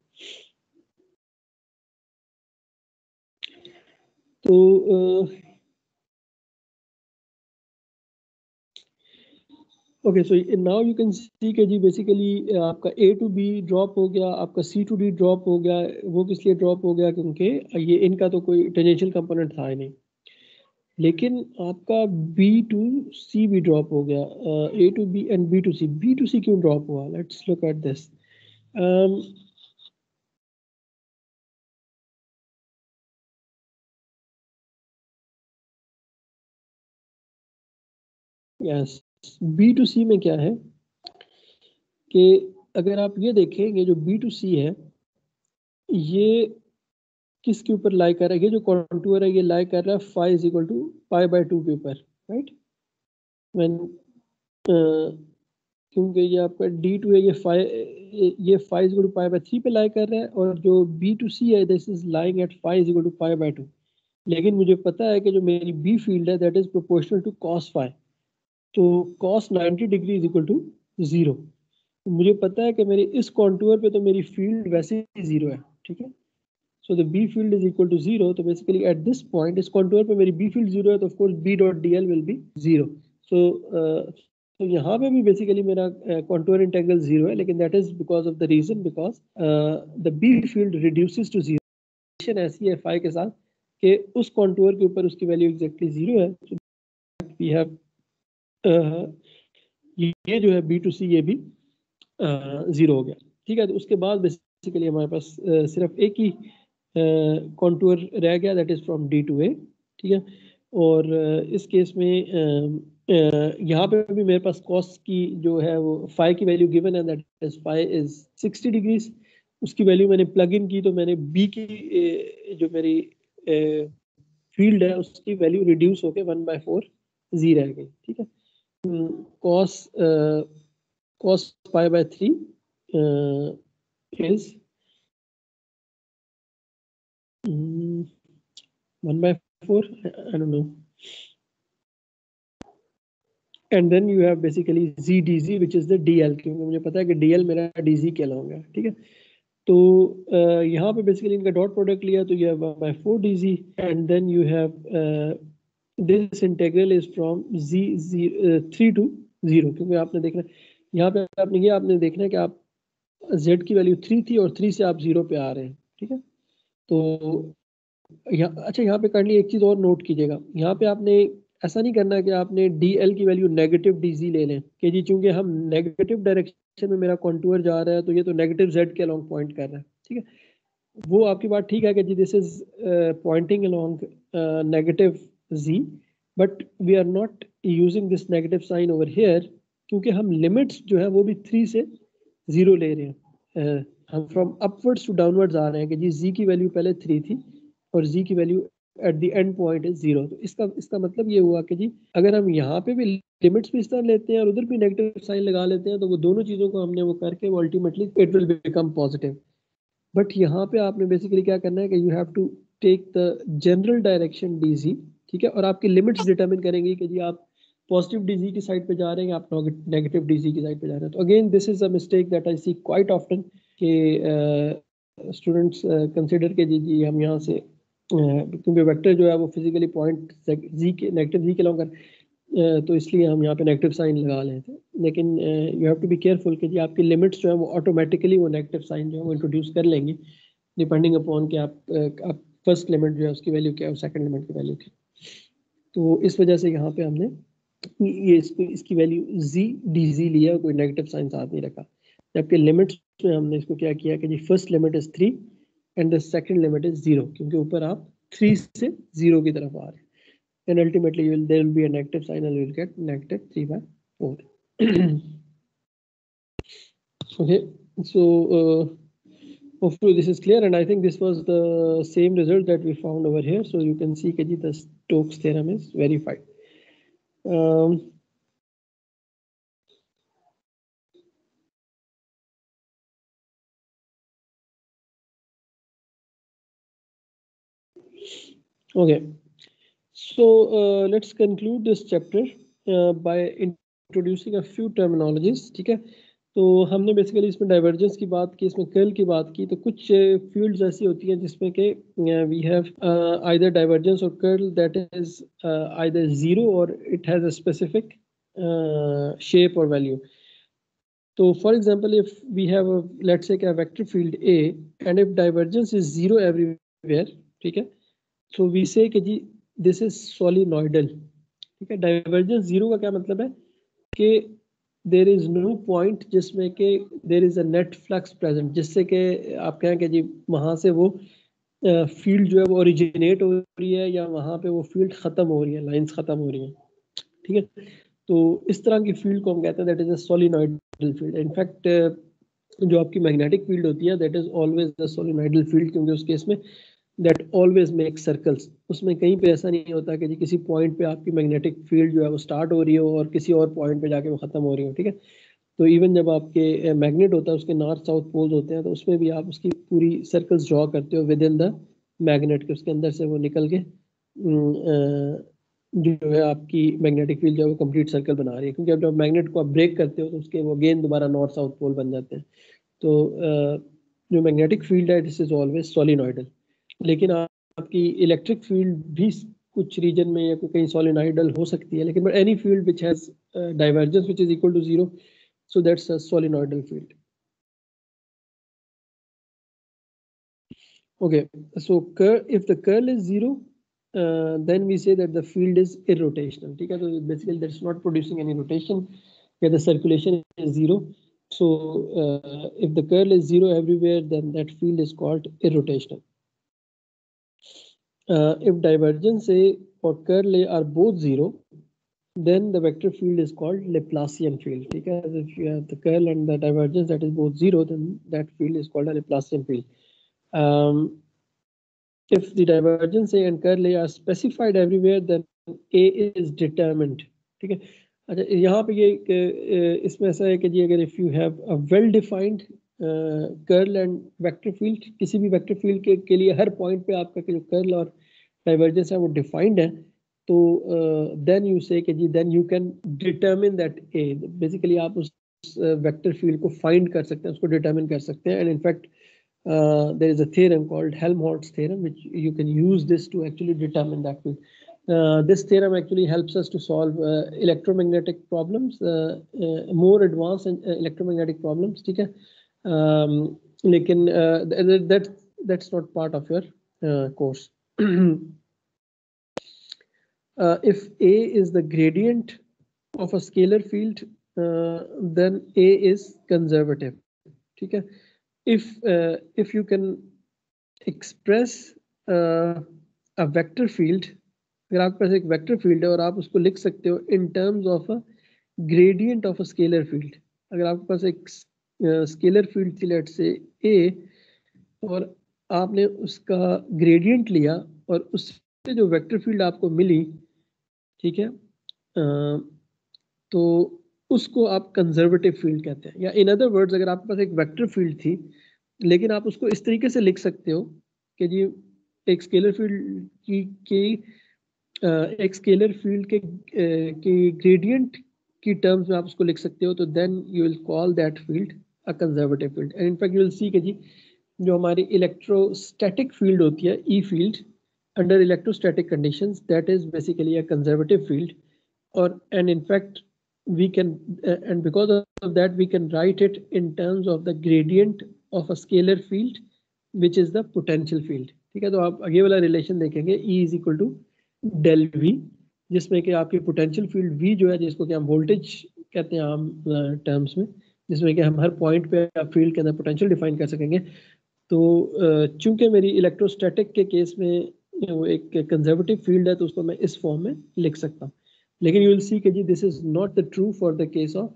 तो okay, so now you can see के जी बेसिकली आपका A to B ड्रॉप हो गया, आपका C to D ड्रॉप हो गया। वो किस लिए ड्रॉप हो गया? क्योंकि ये इनका तो कोई टेंजेंशियल कंपोनेंट था ही नहीं। लेकिन आपका B to C भी ड्रॉप हो गया, A to B and B to C। B to C क्यों ड्रॉप हुआ? Let's look at this. Yes, B to C में क्या है कि अगर आप ये देखें, ये जो B to C है ये किसके ऊपर लाई कर रहा है? ये जो कॉन्टूर है ये लाई कर रहा है phi is equal to pi by 2 के ऊपर, राइट। व्हेन क्योंकि ये आपका D2 है, ये phi is equal to pi by 3 पे लाई कर रहा है, और जो B2C है this is lying at phi is equal to pi by 2। लेकिन मुझे पता है कि जो मेरी B फील्ड है that is proportional to cos phi, तो cos 90 degree is equal to 0। मुझे पता है कि मेरे इस कॉन्टूर पे तो मेरी फील्ड वैसे ही 0 है, ठीक है। So the B field is equal to 0. So basically at this point, इस contour पे मेरी B field 0 है, तो of course B dot DL will be 0. So तो यहाँ पे भी basically मेरा contour integral 0 है, लेकिन that is because of the reason because the B field reduces to 0. ऐसी है phi के साथ कि उस contour के ऊपर उसकी value exactly 0 है। So we have ये जो है B to C ये भी 0 हो गया, ठीक है। तो उसके बाद बेसिकली हमारे पास सिर्फ एक ही कॉन्टूर रह गया that is from D to A, ठीक है। और इस केस में यहाँ पे भी मेरे पास कॉस की जो है वो फाई की वैल्यू गिवन है that is phi is 60 degrees. उसकी वैल्यू मैंने प्लग इन की तो मैंने बी की जो मेरी फील्ड है उसकी वैल्यू रिड्यूस होके 1/4 जी रह गई, ठीक है। cos pi by 3 is 1/4, I don't know. And then you have basically ZDZ which is the DL, क्योंकि मुझे पता है कि DL मेरा DZ के अलॉन्ग है, ठीक है। तो यहाँ पे बेसिकली इनका डॉट प्रोडक्ट लिया तो you have 1/4 DZ and then you have this integral is from 3 to 0, क्योंकि आपने देखना यहाँ पे आपने देखना है कि आप Z की वैल्यू 3 थी और 3 से आप 0 पे आ रहे हैं, ठीक है। तो अच्छा यहाँ पे करनी एक चीज और नोट कीजिएगा, यहाँ पे आपने ऐसा नहीं करना कि आपने DL की वैल्यू नेगेटिव DZ ले लें कि जी चूंकि हम नेगेटिव डायरेक्शन में मेरा कॉन्टूर जा रहा है तो ये तो नेगेटिव Z के अलोंग पॉइंट कर रहा है, ठीक है। वो आपकी बात ठीक है कि जी this is pointing along negative Z, but we are not using this negative sign over here, क्योंकि हम लिमिट्स जो है वो भी 3 से 0 ले रहे हैं। हम फ्रॉम अपवर्ड्स टू डाउनवर्ड्स आ रहे हैं कि जी Z की वैल्यू पहले 3 थी और Z की value at the end point is 0। तो इसका मतलब ये हुआ कि जी अगर हम यहाँ पे भी लिमिट्स भी इस तरह लेते हैं और उधर भी नेगेटिव साइन लगा लेते हैं तो वो दोनों चीज़ों को हमने वो करके वो ultimately it will become positive. But यहाँ पे आपने बेसिकली क्या करना है कि you have to take the general direction DZ, ठीक है, और आपकी लिमिट्स डिटरमिन करेंगी कि जी आप पॉजिटिव डीजी की साइड पे जा रहे हैं, आप नेगेटिव डीजी की साइड पे जा रहे हैं। तो again this is a mistake that I see quite often कि स्टूडेंट्स कंसिडर के जी हम यहाँ से क्योंकि वेक्टर जो है वो फिजिकली पॉइंट जी के नेगेटिव जी के लॉन्ग कर, तो इसलिए हम यहाँ पे नेगेटिव साइन लगा लेते हैं। लेकिन you have to be careful कि जी आपकी लिमिट्स जो है वो ऑटोमेटिकली वो नेगेटिव साइन जो है वो इंट्रोड्यूस कर लेंगी डिपेंडिंग अपॉन कि आप फर्स्ट लिमिट जो है उसकी वैल्यू क्या है और सेकंड लिमिट की वैल्यू क्या है। तो इस वजह से यहाँ पे हमने ये इसकी वैल्यू जी डी जी लिया, कोई नेगेटिव साइन साथ नहीं रखा। जबकि लिमिट्स में हमने इसको क्या किया कि जी first limit is 3 and the second limit is 0, क्योंकि ऊपर आप 3 से 0 की तरफ आ रहे हैं। And ultimately there will be a negative sign and you will get negative 3/4. Okay, so hopefully this is clear, and I think this was the same result that we found over here. So you can see that the Stokes theorem is verified. Okay, so let's conclude this chapter by introducing a few terminologies. ठीक है, तो हमने basically इसमें divergence की बात की, इसमें curl की बात की। तो कुछ फील्ड्स ऐसी होती हैं जिसमें कि वी हैव आइदर डाइवर्जेंस और curl that is either zero और it has a specific shape और वैल्यू। तो for example if we have let's say a vector field A and if divergence is zero everywhere, ठीक है, so we से कि जी this is सोलिनॉइडल। ठीक है, डाइवर्जेंस जीरो का क्या मतलब है कि देर इज नो पॉइंट जिसमें कि there is a net flux present, जिससे कि आप कहें कि जी वहाँ से वो फील्ड जो है वो ओरिजिनेट हो रही है या वहाँ पे वो फील्ड ख़त्म हो रही है, लाइंस ख़त्म हो रही हैं। ठीक है, तो इस तरह की फील्ड को हम कहते हैं that is a solenoidal field. In fact जो आपकी मैग्नेटिक फील्ड होती है that is always the solenoidal field, क्योंकि उस केस में दैट ऑलवेज मेक सर्कल्स। उसमें कहीं पे ऐसा नहीं होता कि जी किसी पॉइंट पे आपकी मैग्नेटिक फील्ड जो है वो स्टार्ट हो रही हो और किसी और पॉइंट पे जाके वो खत्म हो रही हो। ठीक है, तो इवन जब आपके मैग्नेट होता है उसके नॉर्थ साउथ पोल्स होते हैं, तो उसमें भी आप उसकी पूरी सर्कल्स ड्रॉ करते हो विद इन द मैग्नेट के, उसके अंदर से वो निकल के जो है आपकी मैग्नेटिक फील्ड जो है वो कंप्लीट सर्कल बना रही है। क्योंकि अब जब मैग्नेट को आप ब्रेक करते हो तो उसके वो अगेन दोबारा नॉर्थ साउथ पोल बन जाते हैं। तो जो मैग्नेटिक फील्ड है दिस इज ऑलवेज सोलिनॉइडल। लेकिन आपकी इलेक्ट्रिक फील्ड भी कुछ रीजन में या कहीं सोलिनॉइडल हो सकती है, लेकिन any field which has divergence which is equal to zero, so that's a solenoidal field. Okay, so if the curl is zero, then we say that the field is irrotational. ठीक है, तो basically that's not producing any rotation, where the circulation is zero. So if the curl is zero everywhere, then that field is called irrotational. If divergence A or curl A are both zero, then the vector field is called Laplacian field. Because if you have the curl and the divergence that is both zero, then that field is called a Laplacian field. If the divergence A and curl A are specified everywhere, then A is determined. ठीक है, अच्छा यहाँ पे ये इसमें ऐसा है कि जी अगर if you have a well defined curl and vector field, किसी भी वेक्टर फील्ड के लिए हर पॉइंट पे आपका जो कर्ल और डाइवर्जेंस है वो डिफाइंड है, तो देन यू से कि जी then you can determine that A. Basically आप उस वेक्टर फील्ड को फाइंड कर सकते हैं, उसको डिटरमिन कर सकते हैं। And in fact there is a theorem called Helmholtz theorem which you can use this to actually determine that field. This theorem actually helps us to solve electromagnetic problems, more advanced electromagnetic problems. ठीक है, लेकिन that's not part of your course. If A is the gradient of a scalar field, then A is conservative. ठीक है, if you can express a vector field, अगर आपके पास एक vector field है और आप उसको लिख सकते हो in terms of a gradient of a scalar field। अगर आपके पास एक स्केलर फील्ड थी लेट्स से A और आपने उसका ग्रेडियंट लिया और उससे जो वेक्टर फील्ड आपको मिली, ठीक है, तो उसको आप कंजर्वेटिव फील्ड कहते हैं। या इन अदर वर्ड्स अगर आपके पास एक वेक्टर फील्ड थी लेकिन आप उसको इस तरीके से लिख सकते हो कि जी एक स्केलर फील्ड की एक स्केलर फील्ड के ग्रेडियंट की टर्म्स में आप उसको लिख सकते हो, तो then you will call that field a conservative field. And in fact you will see कि जी जो हमारी इलेक्ट्रोस्टैटिक फील्ड होती है, E field under electrostatic conditions, that is basically a conservative field. और and in fact we can and because of that we can write it in terms of the gradient of a scalar field which is the potential field। ठीक है, तो आप आगे वाला relation देखेंगे E is equal to del V, जिसमें कि आपकी पोटेंशियल फील्ड V जो है, जिसको कि हम वोल्टेज कहते हैं आम टर्म्स में, जिसमें कि हम हर पॉइंट पे फील्ड के अंदर पोटेंशियल डिफाइन कर सकेंगे। तो चूंकि मेरी इलेक्ट्रोस्टैटिक के केस में वो एक कंजर्वेटिव फील्ड है, तो उसको मैं इस फॉर्म में लिख सकता हूँ। लेकिन यू विल सी कि जी this is not the true for the case of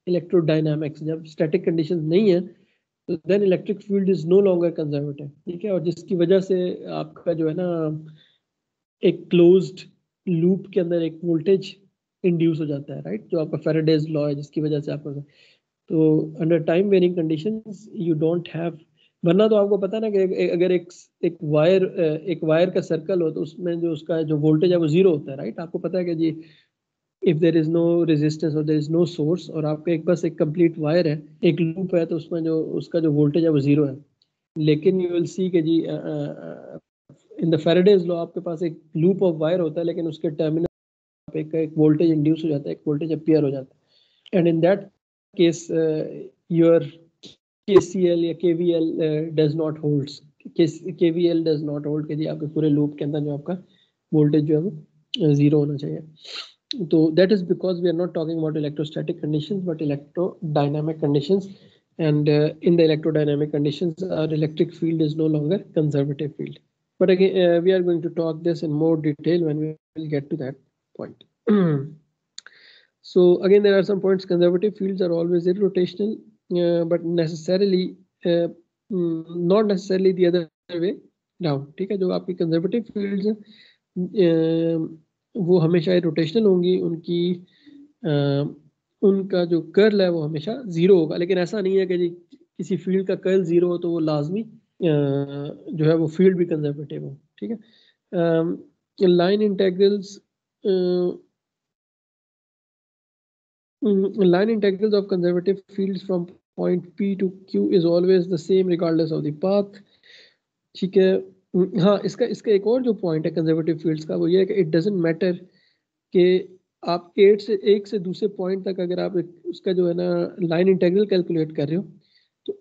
electrodynamics. जब स्टैटिक कंडीशंस नहीं है तो then electric field is no longer conservative. ठीक है, और जिसकी वजह से आपका जो है ना एक क्लोज्ड लूप के अंदर एक वोल्टेज इंड्यूस हो जाता है, राइट, जो आपका फैराडेज लॉ है, जिसकी वजह से आपको तो under time varying conditions you don't have. वरना तो आपको पता है ना कि अगर एक वायर का सर्कल हो तो उसमें जो उसका जो वोल्टेज है वो जीरो होता है, राइट। आपको पता है कि जी if there is no resistance और देर इज नो सोर्स और आपका एक बस एक कंप्लीट वायर है, एक लूप है, तो उसमें जो उसका जो वोल्टेज है वो जीरो है। लेकिन यू विल सी कि जी इन द फैराडेज लॉ आपके पास एक लूप ऑफ वायर होता है, लेकिन उसके टर्मिनल पे एक वोल्टेज इंड्यूस हो जाता है, एक वोल्टेज अपीयर हो जाता है। And in that case your KCL या KVL does not holds. KVL does not hold कि जी आपके पूरे लूप के अंदर जो आपका वोल्टेज जो है वो जीरो होना चाहिए। So that is because we are not talking about electrostatic conditions but electrodynamic conditions, and in the electrodynamic conditions our electric field is no longer conservative field. But again we are going to talk this in more detail when we will get to that point. So again there are some points. Conservative fields are always irrotational, but necessarily not necessarily the other way down। ठीक है, जो आपकी conservative fields हैं वो हमेशा rotational होंगी, उनका जो कर्ल है वो हमेशा जीरो होगा। लेकिन ऐसा नहीं है कि जी किसी फील्ड का कर्ल जीरो हो तो वो लाजमी जो है वो फील्ड भी कंजर्वेटिव हो। ठीक है, line integrals of conservative fields from point P to Q is always the same regardless of the path। ठीक है, हाँ, इसका एक और जो पॉइंट है कंजर्वेटिव फील्ड्स का, वो ये है कि इट डजंट मैटर कि आप एक से दूसरे पॉइंट तक अगर आप उसका जो है ना लाइन इंटीग्रल कैलकुलेट कर रहे हो तो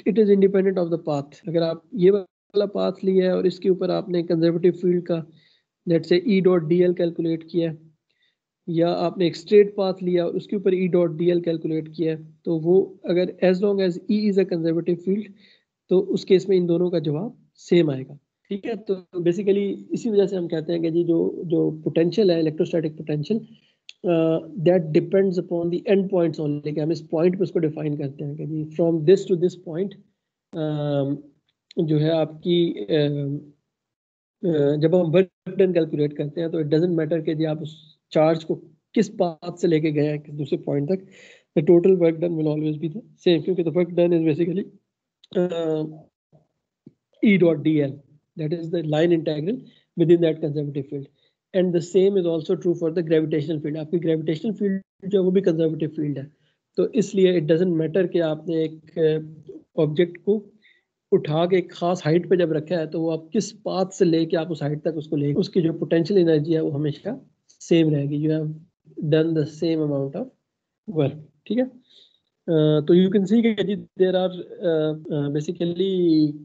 it is independent of the path. अगर आप ये वाला पाथ लिया है और इसके ऊपर आपने कंजर्वेटिव फील्ड का let's say E dot D l calculate किया, या आपने एक स्ट्रेट पाथ लिया और उसके ऊपर e dot D l calculate किया, तो वो अगर as long as e is a conservative field तो उस केस में इन दोनों का जवाब सेम आएगा। ठीक है, तो बेसिकली इसी वजह से हम कहते हैं कि जी जो पोटेंशियल है, electrostatic potential, that depends upon the end points only. कि हम इस पॉइंट पे उसको डिफाइन करते हैं कि जी from this to this point जो है आपकी जब हम वर्क डन कैलकुलेट करते हैं तो इट डजंट मैटर कि जी आप उस चार्ज को किस पाथ से लेके गए हैं किस दूसरे पॉइंट तक, the total work done will always be the same, क्योंकि the work done is basically E dot dl, that is the line integral within that conservative field, and the same is also true for the gravitational field। आपकी gravitational field जो है वो भी conservative field है, तो इसलिए it doesn't matter कि आपने एक ऑब्जेक्ट को उठा के एक खास हाइट पे जब रखा है तो वो आप किस पाथ से लेके आप उस हाइट तक उसको ले, उसकी जो पोटेंशियल एनर्जी है वो हमेशा सेम रहेगी। You have done the same amount of work. ठीक है, तो you can see that there are basically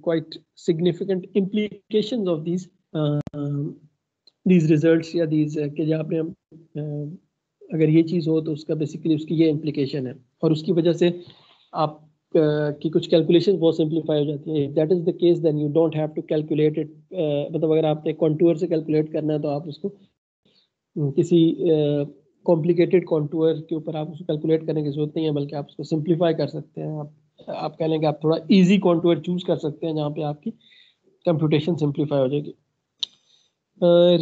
quite significant implications of these results या these कि आपने अगर ये चीज़ हो तो उसका बेसिकली उसकी ये implication है, और उसकी वजह से आप की कुछ कैलकुलेशन बहुत सिंप्लीफाई हो जाती है। That is the case then you don't have to calculate it. मतलब अगर आपने कॉन्टूर से कैलकुलेट करना है तो आप उसको किसी कॉम्प्लिकेटेड कॉन्टूर के ऊपर आप उसको कैलकुलेट करने की जरूरत नहीं है, बल्कि आप उसको सिंप्लीफाई कर सकते हैं। आप कह लेंगे आप थोड़ा इजी कॉन्टूर चूज कर सकते हैं जहाँ पे आपकी कंप्यूटेशन सिंप्लीफाई हो जाएगी।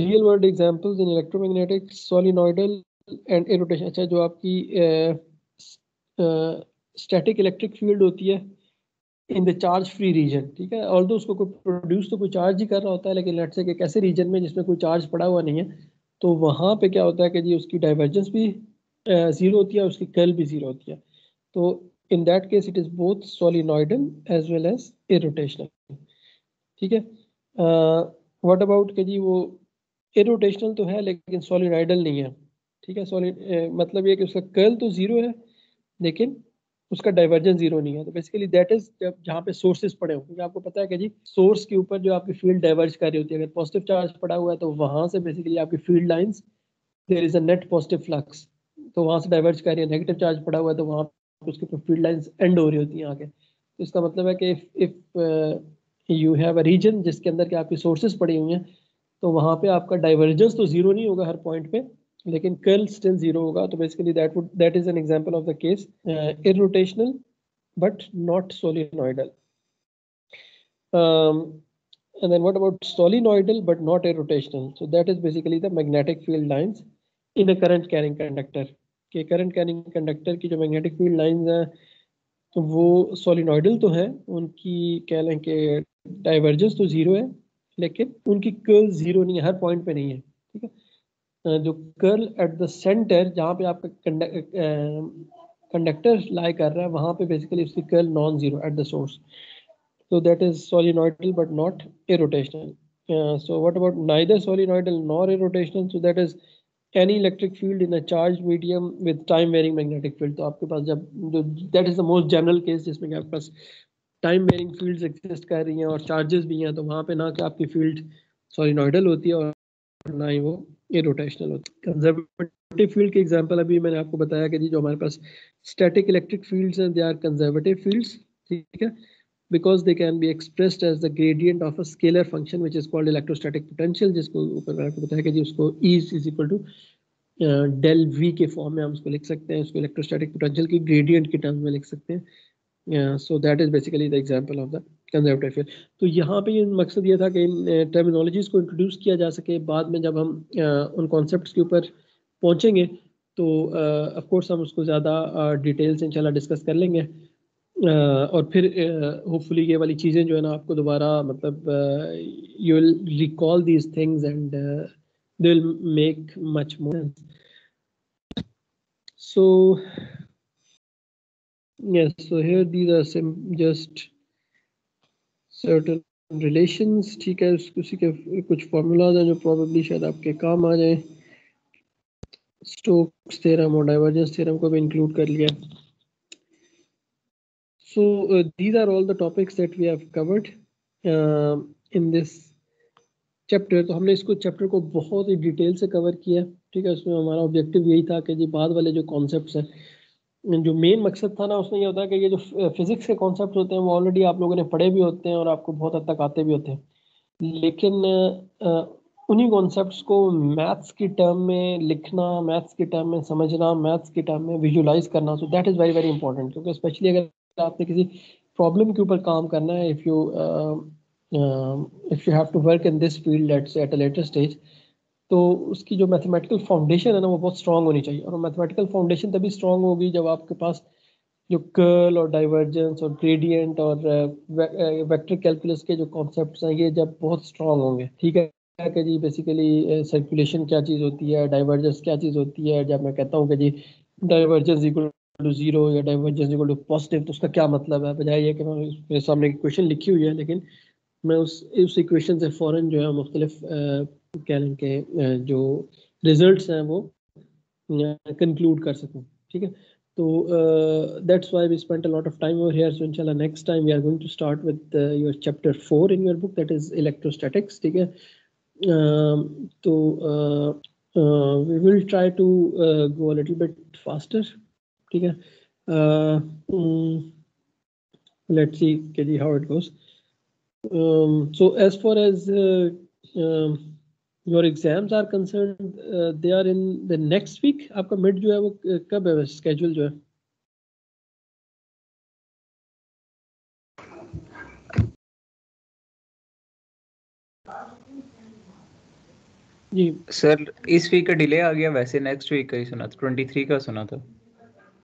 Real world examples in electromagnetic solenoidal and irrotation. अच्छा, जो आपकी स्टैटिक इलेक्ट्रिक फील्ड होती है in the charge free region, ठीक है, ऑल्दो उसको कोई प्रोड्यूस तो कोई चार्ज ही कर रहा होता है, लेकिन लेट्स से कि एक ऐसे रीजन में जिसमें कोई चार्ज पड़ा हुआ नहीं है, तो वहाँ पे क्या होता है कि जी उसकी डाइवर्जेंस भी ज़ीरो होती है, उसकी कर्ल भी ज़ीरो होती है। तो in that case it is both solenoidal as well as irrotational. ठीक है, व्हाट अबाउट कि जी वो इरोटेशनल तो है लेकिन सोलिनॉइडल नहीं है। ठीक है, सॉलिड मतलब ये कि उसका कर्ल तो ज़ीरो है लेकिन उसका डाइवर्जेंस जीरो नहीं है। तो बेसिकली दैट इज जहाँ पे सोर्सेज पड़े हो, क्योंकि आपको पता है कि जी सोर्स के ऊपर जो आपकी फील्ड डाइवर्ज कर रही होती है, अगर पॉजिटिव चार्ज पड़ा हुआ है तो वहां से बेसिकली आपकी field lines there is a net positive flux, तो वहां से डाइवर्ज कर रही है। नेगेटिव चार्ज पड़ा हुआ है तो वहां उसके ऊपर फील्ड लाइंस एंड हो रही होती हैं आगे। तो इसका मतलब है कि if you have a region जिसके अंदर के आपकी सोर्सेज पड़ी हुई हैं, तो वहां पे आपका डाइवर्जेंस तो जीरो नहीं होगा हर पॉइंट पे, लेकिन कर्ल स्टिल जीरो होगा। तो basically that is an example of the case irrotational but not solenoidal. And then what about solenoidal but not irrotational? So that is basically the magnetic field lines in a current carrying conductor. कि current carrying conductor की जो magnetic field lines हैं तो वो सोलिनॉइडल तो है, उनकी कह लें कि डाइवर्जेंस तो जीरो है लेकिन उनकी कर्ल जीरो नहीं है, हर पॉइंट पे नहीं है। ठीक है, जो कर्ल एट द सेंटर जहाँ पे आपका कंडक्टर लाई कर रहा है वहाँ पे बेसिकली उसकी curl non zero at the source. So that is solenoidal but not irrotational. So what about neither solenoidal nor irrotational? So that is any electric field in a charged medium with time varying magnetic field. तो आपके पास जब that is the most general case जिसमें कि आपके पास time varying fields exist कर रही हैं और चार्जेस भी हैं, तो वहाँ पे ना कि आपकी फील्ड सोलिनॉइडल होती है और ना ही वो इरोटेशनल होती है। कंजर्वेटिव फील्ड के एग्जांपल अभी मैंने आपको बताया कि जी जो हमारे पास स्टैटिक इलेक्ट्रिक फील्ड्स हैं दे आर कंजर्वेटिव फील्ड्स। ठीक है, because they can be expressed as the gradient of a scalar function which is called electrostatic potential, जिसको ऊपर मैंने आपको बताया कि जी उसको E is equal to del V के फॉर्म में हम उसको लिख सकते हैं, उसको इलेक्ट्रोस्टैटिक पोटेंशियल की ग्रेडियंट के टर्म में लिख सकते हैं। So that is basically the example of the conservative field. तो यहाँ पे ये मकसद ये था कि इन टर्मिनोलॉजीज को इंट्रोड्यूस किया जा सके, बाद में जब हम उन कॉन्सेप्ट्स के ऊपर पहुँचेंगे तो ऑफ कोर्स हम उसको ज़्यादा डिटेल से इंशाल्लाह डिस्कस कर लेंगे। और फिर होपफुली ये वाली चीज़ें जो है ना आपको दोबारा मतलब you will recall these things and they will make much more sense. So yes, so here these are some just certain relations. ठीक है, उसी के कुछ फॉर्मूलाज हैं जो प्रोबेबली शायद आपके काम आ जाए। स्टोक्स थ्योरम और डाइवर्जेंस थ्योरम को भी इंक्लूड कर लिया। So these are all the topics that we have covered in this chapter. तो हमने इसको चैप्टर को बहुत ही डिटेल से कवर किया। ठीक है, उसमें हमारा ऑब्जेक्टिव यही था कि जी बाद वाले जो कॉन्सेप्ट्स हैं, जो मेन मकसद था ना उसमें ये होता है कि ये जो फिजिक्स के कॉन्सेप्ट होते हैं वो ऑलरेडी आप लोगों ने पढ़े भी होते हैं और आपको बहुत हद तक आते भी होते हैं, लेकिन उन्हीं कॉन्सेप्ट्स को मैथ्स की टर्म में लिखना, मैथ्स की टर्म में समझना, मैथ्स की टर्म में विजुलाइज करना, so that is very very important. क्योंकि स्पेशली अगर आपने किसी प्रॉब्लम के ऊपर काम करना है, if you have to work in this field at a later stage, तो उसकी जो मैथमेटिकल फाउंडेशन है ना वो बहुत स्ट्रांग होनी चाहिए। और मैथमेटिकल फाउंडेशन तभी स्ट्रांग होगी जब आपके पास जो कर्ल और डाइवर्जेंस और ग्रेडियंट और वेक्टर कैलकुलस के जो कॉन्सेप्ट्स हैं ये जब बहुत स्ट्रांग होंगे। ठीक है कि जी बेसिकली सर्कुलेशन क्या चीज़ होती है, डाइवर्जेंस क्या चीज़ होती है। जब मैं कहता हूँ कि जी डाइवर्जेंस इक्वल टू जीरो या डाइवर्जेंस इक्वल टू पॉजिटिव, तो उसका क्या मतलब है? बजाय ये कि मैं मेरे सामने क्वेश्चन लिखी हुई है लेकिन मैं उस इक्वेशन से फ़ौरन जो है मुख्तलिफ कह लें कि जो रिजल्ट्स हैं वो कंक्लूड कर सकूं। ठीक है, तो that's why we spent a lot of time over here. So inshallah next time we are going to start with your chapter 4 in your book, that is electrostatics. ठीक है, तो we will try to go a little bit faster. ठीक है, let's see how it goes. So as far as your exams are concerned, they are in the next week. आपका mid जो है वो कब है schedule जो है? जी सर इस वीक का डिले आ गया, वैसे नेक्स्ट वीक का ही सुना था, 23 का सुना था।